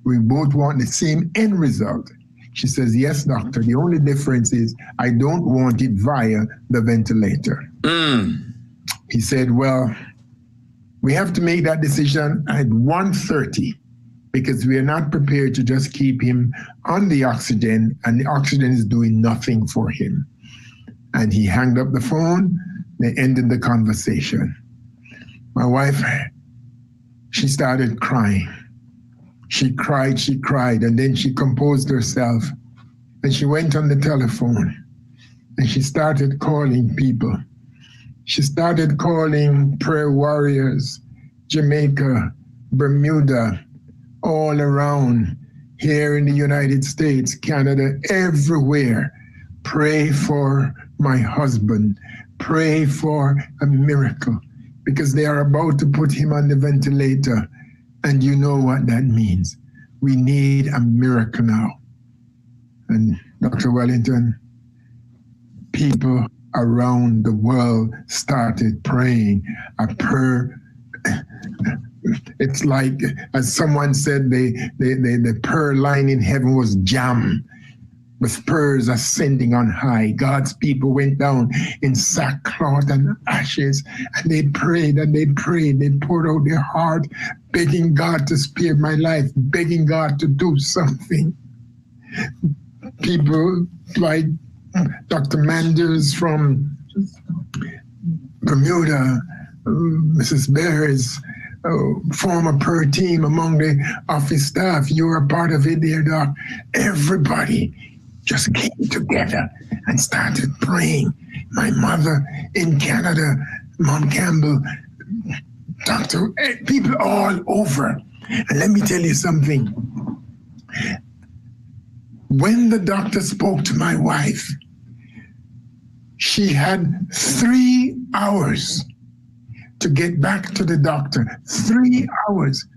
We both want the same end result. She says, yes, doctor. The only difference is I don't want it via the ventilator. He said, well, we have to make that decision at 1:30. because we are not prepared to just keep him on the oxygen, and the oxygen is doing nothing for him. And he hung up the phone. They ended the conversation. My wife, she started crying. She cried, and then she composed herself. And she went on the telephone and she started calling people. She started calling prayer warriors, Jamaica, Bermuda, all around here in the United States, Canada, everywhere. Pray for my husband. Pray for a miracle, because they are about to put him on the ventilator. And you know what that means. We need a miracle now. And Dr. Wellington, people around the world started praying a prayer. It's like, as someone said, the prayer line in heaven was jammed with prayers ascending on high. God's people went down in sackcloth and ashes, and they prayed and they prayed. They poured out their heart, begging God to spare my life, begging God to do something. People like Dr. Manders from Bermuda, Mrs. Bears, former prayer team among the office staff. You were a part of it there, Doc. Everybody just came together and started praying. My mother in Canada, Mom Campbell, Doctor, people all over. And let me tell you something. When the doctor spoke to my wife, she had 3 hours to get back to the doctor. 3 hours.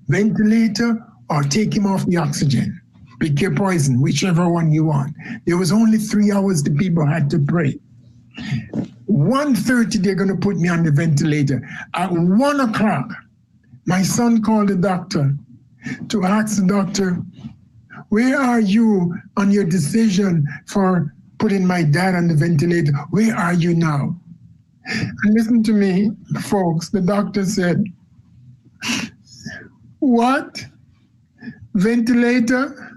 Ventilator or take him off the oxygen. Pick your poison, whichever one you want. There was only 3 hours the people had to pray. 1:30, they're going to put me on the ventilator. At 1 o'clock, my son called the doctor to ask the doctor, where are you on your decision for putting my dad on the ventilator? Where are you now? And listen to me, folks. The doctor said, what? Ventilator?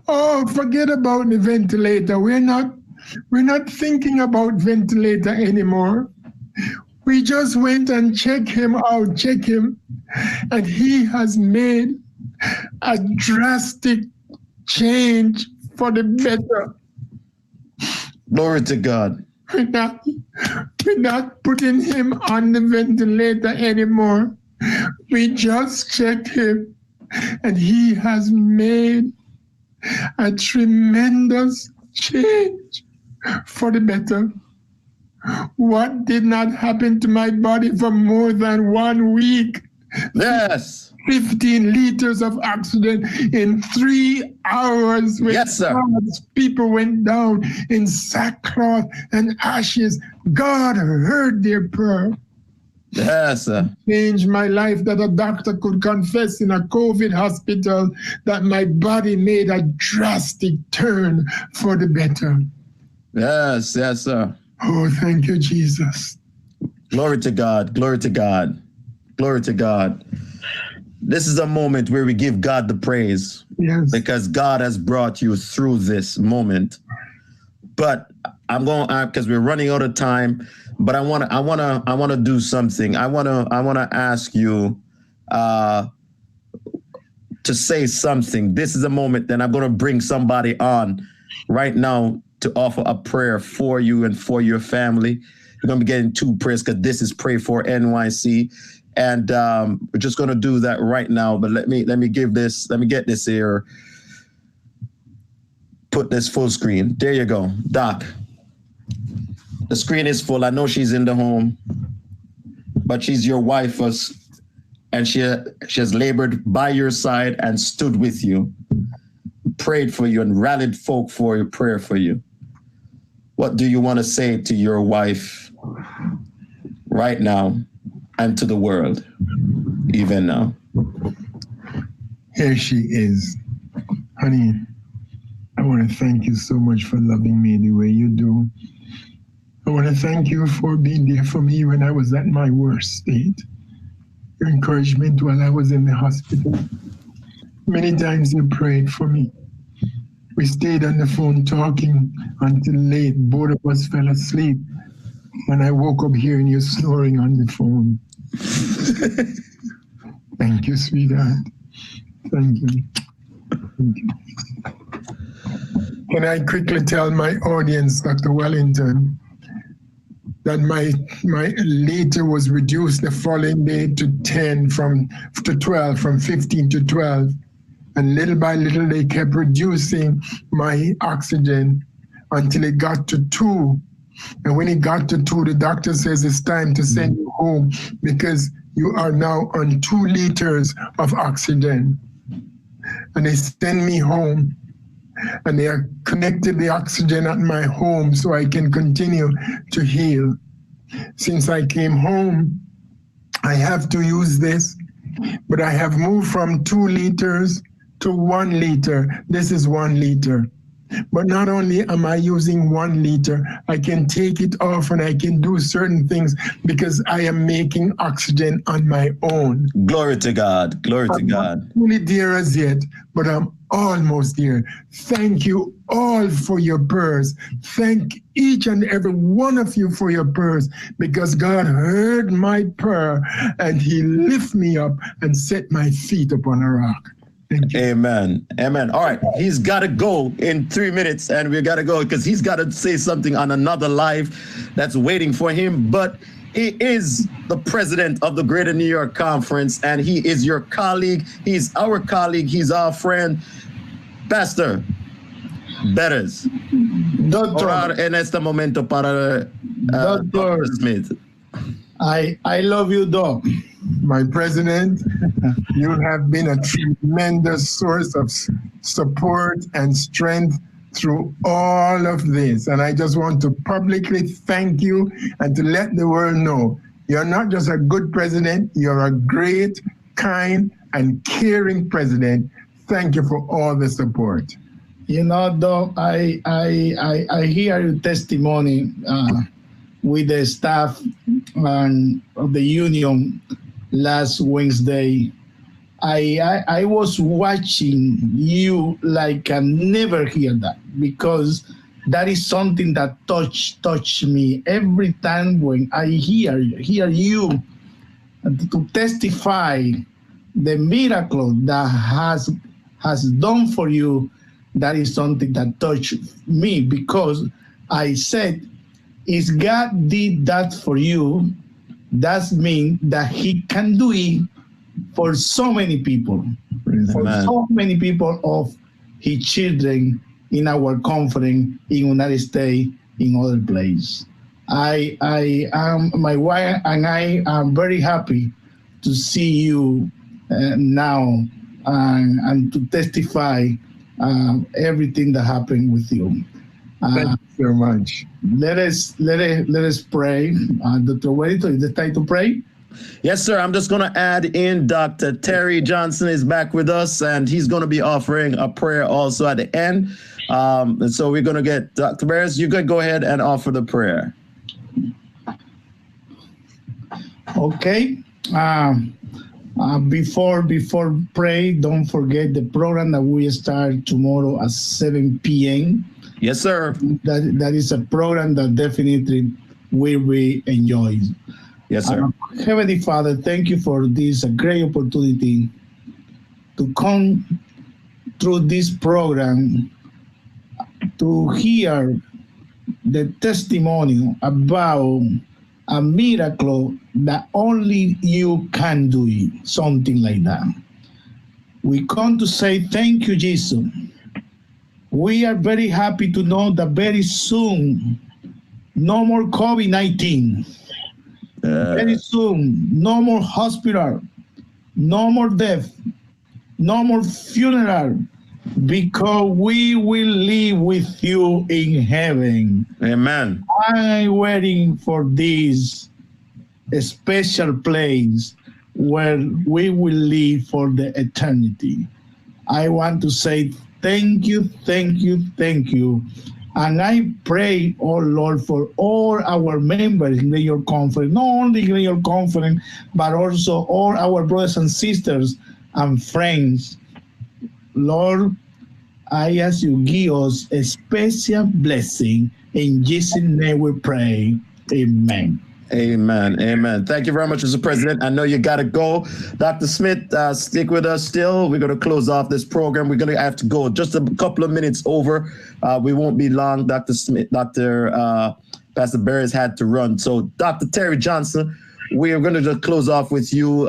Oh, forget about the ventilator. We're not thinking about ventilator anymore. We just went and checked him out, and he has made a drastic change for the better. Glory to God. We're not putting him on the ventilator anymore. We just checked him, and he has made a tremendous change for the better. What did not happen to my body for more than 1 week? Yes. 15 liters of oxygen in 3 hours. Yes, sir. God's people went down in sackcloth and ashes. God heard their prayer. Yes, sir. Changed my life, that a doctor could confess in a COVID hospital that my body made a drastic turn for the better. Yes, yes, sir. Oh, thank you, Jesus. Glory to God. Glory to God. Glory to God. This is a moment where we give God the praise. Yes. Because God has brought you through this moment. But I'm going because we're running out of time. But I want to do something. I want to ask you to say something. This is a moment that I'm going to bring somebody on right now to offer a prayer for you and for your family. We're going to be getting 2 prayers because this is Pray for NYC. And we're just going to do that right now. But let me get this here. Put this full screen. There you go. Doc, the screen is full. I know she's in the home, but she's your wife, and she has labored by your side and stood with you, prayed for you and rallied folk for your prayer for you. What do you want to say to your wife right now and to the world, even now? Here she is. Honey, I want to thank you so much for loving me the way you do. I want to thank you for being there for me when I was at my worst state. Your encouragement while I was in the hospital. Many times you prayed for me. We stayed on the phone talking until late. Both of us fell asleep. When I woke up hearing you snoring on the phone. Thank you, sweetheart. Thank you. Can I quickly tell my audience, Dr. Wellington, that my liter was reduced the following day to 10 to 12, from 15 to 12. And little by little, they kept reducing my oxygen until it got to 2. And when it got to 2, the doctor says it's time to send you home because you are now on 2 liters of oxygen. And they send me home. And they are connected the oxygen at my home so I can continue to heal. Since I came home, I have to use this, but I have moved from 2 liters to 1 liter. This is 1 liter. But not only am I using 1 liter, I can take it off and I can do certain things because I am making oxygen on my own. Glory to God. Glory to God. I'm not fully there as yet, but I'm almost there. Thank you all for your prayers. Thank each and every one of you for your prayers, because God heard my prayer and he lifted me up and set my feet upon a rock. Thank you. Amen. Amen. All right. He's got to go in 3 minutes, and we got to go because he's got to say something on another live that's waiting for him. But he is the president of the Greater New York Conference, and he is your colleague. He's our colleague. He's our friend. Pastor Betters. Doctor. En este momento para Dr. Smith. I love you, Doc. My president, you have been a tremendous source of support and strength through all of this. And I just want to publicly thank you and to let the world know you're not just a good president, you're a great, kind, and caring president. Thank you for all the support. You know, Doc, I hear your testimony with the staff of the union last Wednesday. I was watching you like I never hear that, because that is something that touch me every time when I hear you to testify the miracle that has done for you. That is something that touched me, because I said, if God did that for you, that means that he can do it for so many people, so many people of his children in our conference, in United States, in other places. I am, my wife and I am very happy to see you now and to testify everything that happened with you. Thank you so much. Let us pray. Dr. Wellington, is it time to pray? Yes, sir. I'm just going to add in Dr. Terry Johnson is back with us, and he's going to be offering a prayer also at the end. And so we're going to get Dr. Bears. You could go ahead and offer the prayer. Okay. Before pray, don't forget the program that we start tomorrow at 7 p.m. Yes, sir. That is a program that definitely will be enjoyed. Yes, sir. Heavenly Father, thank you for this great opportunity to come through this program to hear the testimony about a miracle that only you can do it, something like that. We come to say thank you, Jesus. We are very happy to know that very soon, no more COVID-19. Very soon, no more hospital, no more death, no more funeral, because we will live with you in heaven. Amen. I'm waiting for this special place where we will live for the eternity. I want to say thank you, thank you, thank you. And I pray, oh Lord, for all our members in the York Conference, not only in the York Conference, but also all our brothers and sisters and friends. Lord, I ask you give us a special blessing. In Jesus' name we pray. Amen. Amen. Amen. Thank you very much, Mr. President. I know you got to go. Dr. Smith, stick with us still. We're going to close off this program. We're going to have to go just a couple of minutes over. We won't be long. Dr. Smith, Pastor Barry's had to run. So, Dr. Terry Johnson, we are going to just close off with you,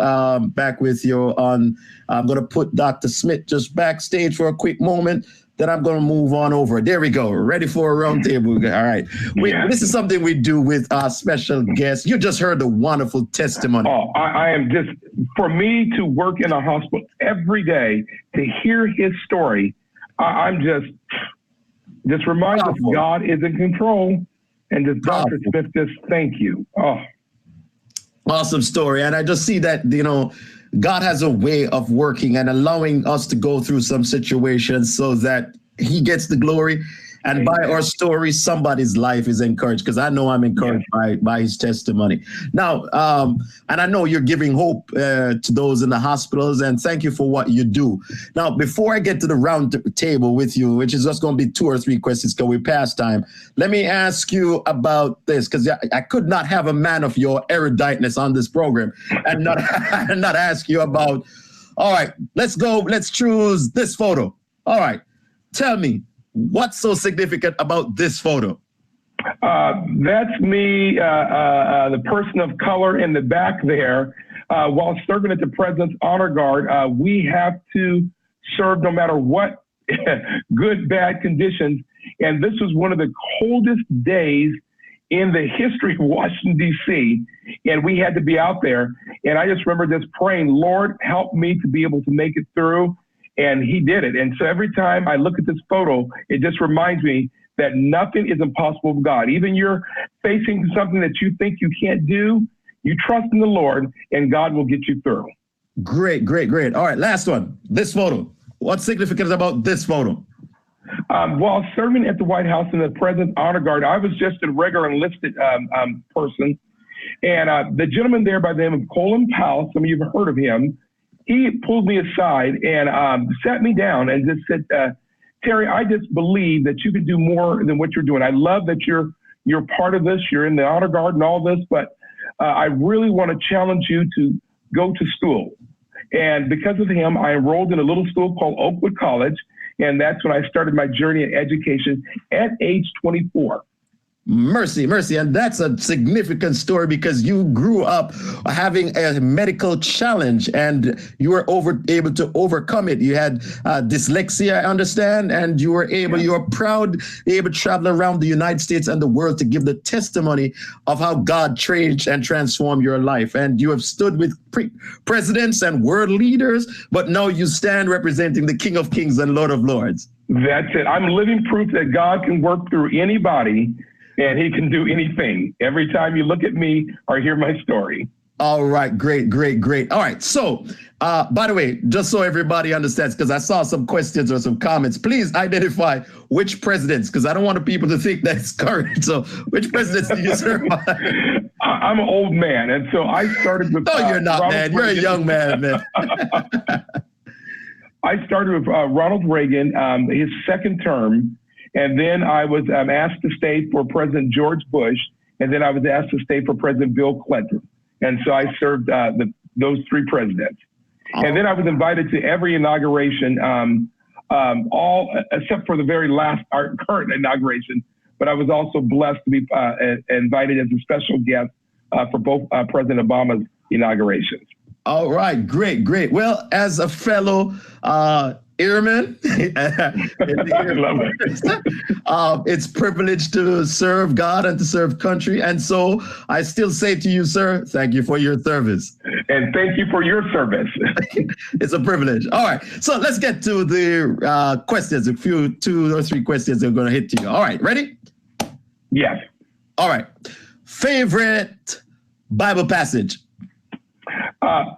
back with you on. I'm going to put Dr. Smith just backstage for a quick moment. Then I'm going to move on over. There we go. Ready for a round table. All right. This is something we do with our special guests. You just heard the wonderful testimony. Oh, I am just, for me to work in a hospital every day, to hear his story, I'm just reminds us God is in control. And just Dr. Smith, just thank you. Oh, awesome story. And I just see that, God has a way of working and allowing us to go through some situations so that he gets the glory. And by our story, somebody's life is encouraged, because I know I'm encouraged by his testimony. Now, and I know you're giving hope to those in the hospitals, and thank you for what you do. Now, before I get to the round table with you, which is just going to be 2 or 3 questions because we passed time, let me ask you about this, because I could not have a man of your eruditeness on this program and not, and not ask you about, all right, let's go, let's choose this photo. All right, tell me, what's so significant about this photo? That's me, the person of color in the back there. While serving at the President's Honor Guard, we have to serve no matter what good, bad conditions. And this was one of the coldest days in the history of Washington, D.C. And we had to be out there. And I just remember just praying, Lord, help me to be able to make it through. And he did it. And so every time I look at this photo, it just reminds me that nothing is impossible with God. Even you're facing something that you think you can't do, you trust in the Lord and God will get you through. Great, great, great. All right, last one. This photo. What's significant about this photo? While serving at the White House in the President's Honor Guard, I was just a regular enlisted person. And the gentleman there by the name of Colin Powell, some of you have heard of him, he pulled me aside and sat me down and just said, Terry, I just believe that you can do more than what you're doing. I love that you're part of this. You're in the honor guard and all this, but I really want to challenge you to go to school. And because of him, I enrolled in a little school called Oakwood College. And that's when I started my journey in education at age 24. Mercy, mercy. And that's a significant story, because you grew up having a medical challenge and you were able to overcome it. You had dyslexia, I understand, and you were proud, able to travel around the United States and the world to give the testimony of how God changed and transformed your life. And you have stood with presidents and world leaders, but now you stand representing the King of Kings and Lord of Lords. That's it. I'm living proof that God can work through anybody. And he can do anything. Every time you look at me or hear my story. All right. Great, great, great. All right. So, by the way, just so everybody understands, because I saw some questions or some comments, please identify which presidents, because I don't want people to think that it's current. So which presidents do you serve? I'm an old man. And so I started with... No, you're not, man. You're a young man, man. I started with Ronald Reagan, his second term. And then I was asked to stay for President George Bush. And then I was asked to stay for President Bill Clinton. And so I served those 3 presidents. Oh. And then I was invited to every inauguration, all except for the very last, our current inauguration. But I was also blessed to be invited as a special guest for both President Obama's inaugurations. All right. Great, great. Well, as a fellow airman, it's privileged to serve God and to serve country. And so I still say to you, sir, thank you for your service. And thank you for your service. It's a privilege. All right. So let's get to the questions. A few 2 or 3 questions I'm going to hit to you. All right. Ready? Yes. All right. Favorite Bible passage?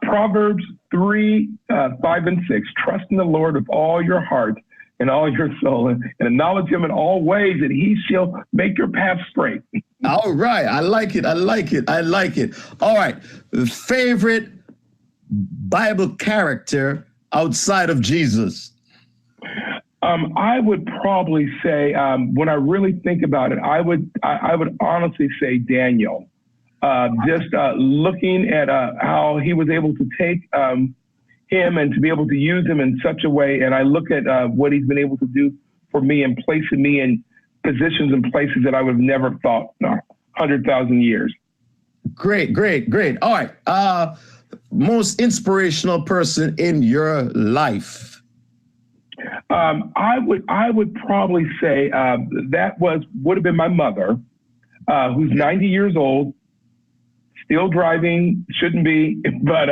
Proverbs 3, 5, and 6. Trust in the Lord with all your heart and all your soul, and acknowledge him in all ways, that he shall make your path straight. All right. I like it. I like it. I like it. All right. Favorite Bible character outside of Jesus? I would probably say, when I really think about it, I would honestly say Daniel. looking at how he was able to take him and to be able to use him in such a way. And I look at what he's been able to do for me and placing me in positions and places that I would have never thought in 100,000 years. Great. All right. Most inspirational person in your life? I would probably say that would have been my mother, who's 90 years old, still driving, shouldn't be, but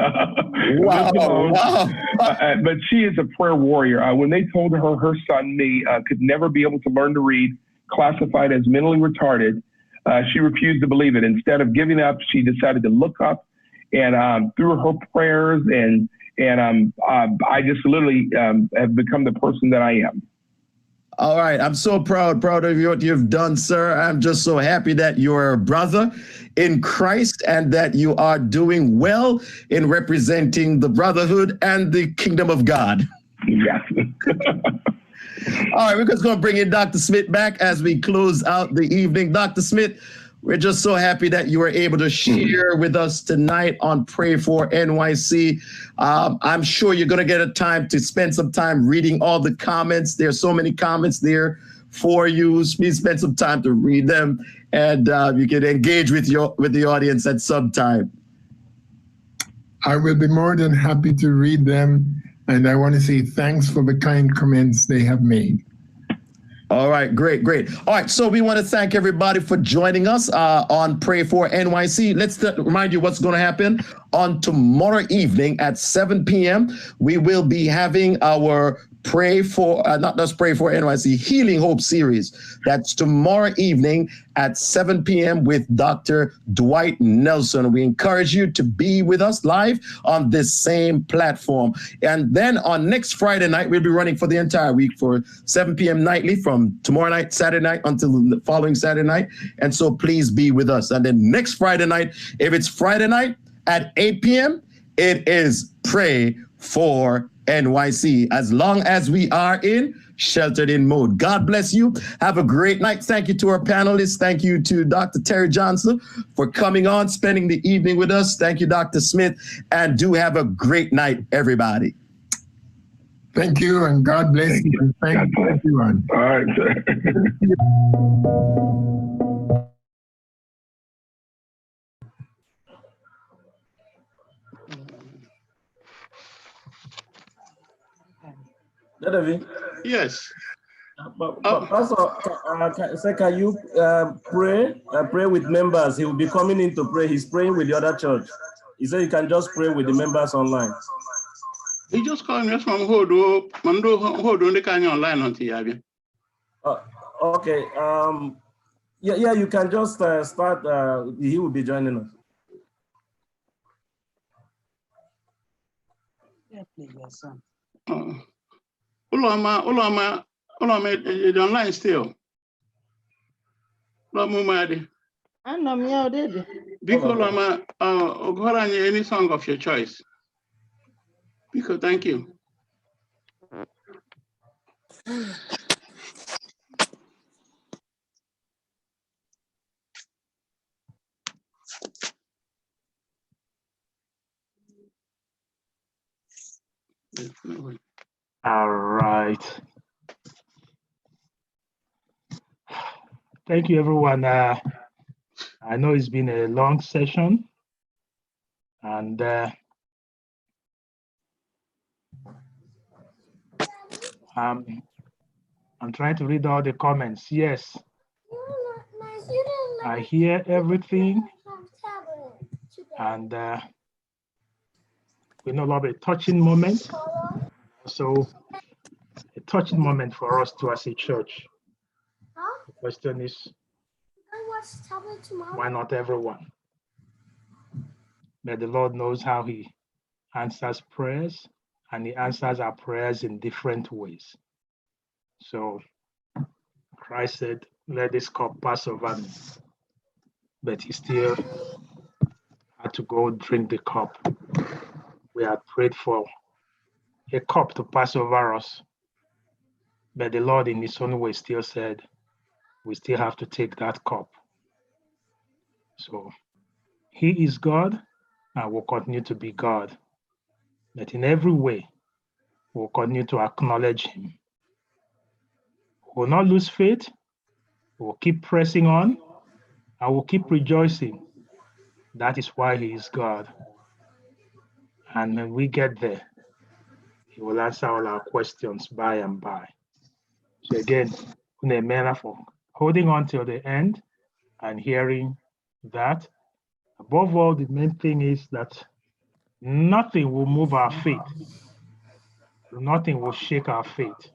but she is a prayer warrior. When they told her son, me, could never be able to learn to read, classified as mentally retarded, she refused to believe it. Instead of giving up, she decided to look up, and through her prayers and I just literally have become the person that I am. All right. I'm so proud of you, what you've done, sir. I'm just so happy that you're a brother in Christ and that you are doing well in representing the brotherhood and the kingdom of God. Yes. All right. We're just going to bring in Dr. Smith back as we close out the evening. Dr. Smith, we're just so happy that you were able to share with us tonight on Pray for NYC. I'm sure you're going to get a time to spend some time reading all the comments. There's so many comments there for you. Please spend some time to read them, and you can engage with the audience at some time. I will be more than happy to read them, and I want to say thanks for the kind comments they have made. All right, great. All right, so we want to thank everybody for joining us on Pray for NYC. Let's remind you what's going to happen on tomorrow evening at 7 p.m. We will be having our Pray for, not just Pray for NYC, Healing Hope series. That's tomorrow evening at 7 p.m. with Dr. Dwight Nelson. We encourage you to be with us live on this same platform. And then on next Friday night, we'll be running for the entire week for 7 p.m. nightly from tomorrow night, Saturday night, until the following Saturday night. And so please be with us. And then next Friday night, if it's Friday night at 8 p.m., it is Pray for NYC, as long as we are in sheltered in mode. God bless you. Have a great night. Thank you to our panelists. Thank you to Dr. Terry Johnson for coming on, spending the evening with us. Thank you, Dr. Smith, and do have a great night, everybody. Thank you, and God bless you. And thank you, everyone. All right, sir. Yes. Pastor, can you pray with members? He will be coming in to pray. He's praying with the other church. He said you can just pray with the members online. He just called me from Hodo the kind online on TV. Okay. Yeah, you can just start. He will be joining us. Yeah, please, Ulama, online still. Because any song of your choice. Because thank you. All right. Thank you, everyone. I know it's been a long session, and I'm trying to read all the comments. Yes, I hear everything, and we know love a touching moment. So a touching moment for us too as a church. The question is, why not everyone? But the Lord knows how he answers prayers, and he answers our prayers in different ways. So Christ said, let this cup pass over me. But he still had to go drink the cup. We had prayed for a cup to pass over us. But the Lord in his own way still said, we still have to take that cup. So He is God and will continue to be God. That in every way, we'll continue to acknowledge him. We'll not lose faith. We'll keep pressing on. And we'll keep rejoicing. That is why he is God. And when we get there, he will answer all our questions by and by. So again, for holding on till the end and hearing that. Above all, the main thing is that nothing will move our faith. Nothing will shake our faith.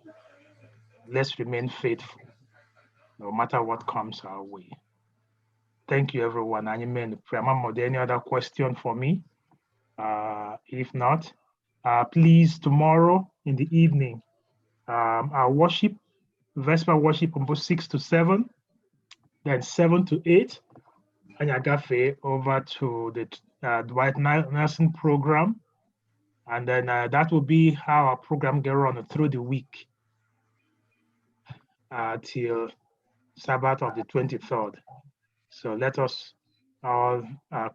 Let's remain faithful, no matter what comes our way. Thank you, everyone. Any other question for me? If not, please, tomorrow in the evening, our worship, Vesper worship from 6 to 7, then 7 to 8, and Agafe over to the Dwight Nelson program. And then that will be how our program get run through the week till Sabbath of the 23rd. So let us all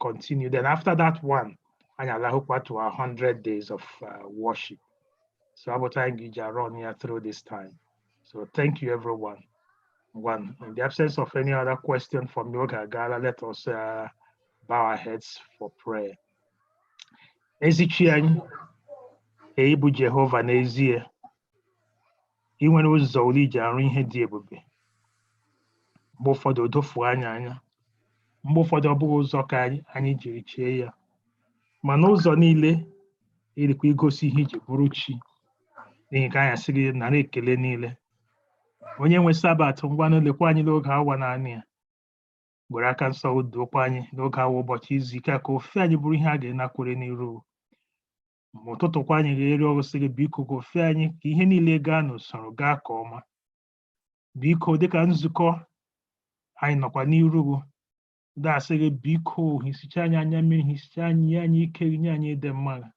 continue. Then after that one, Anyalahukwa to 100 days of worship. So Abotangija run here through this time. So thank you, everyone. One, in the absence of any other question from Yoga Gala, let us bow our heads for prayer. Ezichian, Eibu Jehovah Nezie, Iwen Uzoli Jari Hediebube, Bofado Dofuanya, Bofado Buzoka, Ani Jirichea, Manozo Nile, Irikwi gosi ihe iji bụrụ chi n'ihi ka anyị asị gị nara ekele niile. Onye nwe Sabat ngwanụ lekwa anyị n'oge awa naanị ya. Gwere aka nsọ dokwa anyị n'oge awa ụbọchị izu ike ka ofe anyị bụrụ ihe a ga-enakwere n'iru. Ma ụtụtụkwa anyị ga-eri ọrụ sị gị biko ka ofe anyị ka ihe niile gaa n'usoro gaa ka ọma. Biko dịka nzukọ anyị nọkwa n'iru dasị gị biko hisicha anyị anya mmiri, hisicha anyị ike, nye anyị ịdị mma.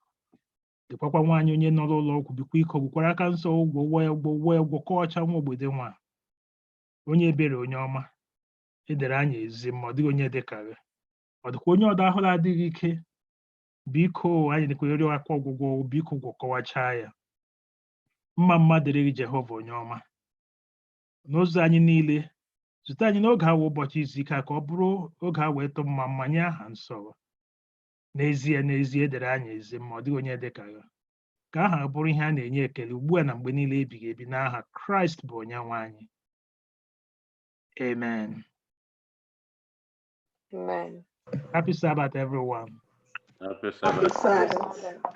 Dịkwakwa nwaanyị onye nọ n'ụlọ ọgwụ bikwa iko gbukwara aka nsọ ụgwọ kọọcha nwa ogbede nwa. Onye ebere onye ọma edere anyị ezi ma ọ dịghị onye dị ka gị. Ọ dịkwa onye ọdọ ahụla adịghị ike. Biko anyị dịkwa eri akwa ọgwụgwọ biko gwọkọwachaa ya. Mma dịrị gị Jehova onye ọma. N'ụzọ anyị niile zute anyị n'oge awa ụbọchị izu ike ka ọ bụrụ oge a wee tụ mma nye aha nsọ. N'ezie edere anyị ezi ma ọ dịghị onye dị ka ya. Ka aha bụrụ ihe a na-enye ekele ugbu a na mgbe niile ebighị ebi n'aha Kraịst bụ onye nwe anyị. Amen. Amen. Happy Sabbath, everyone. Happy Sabbath.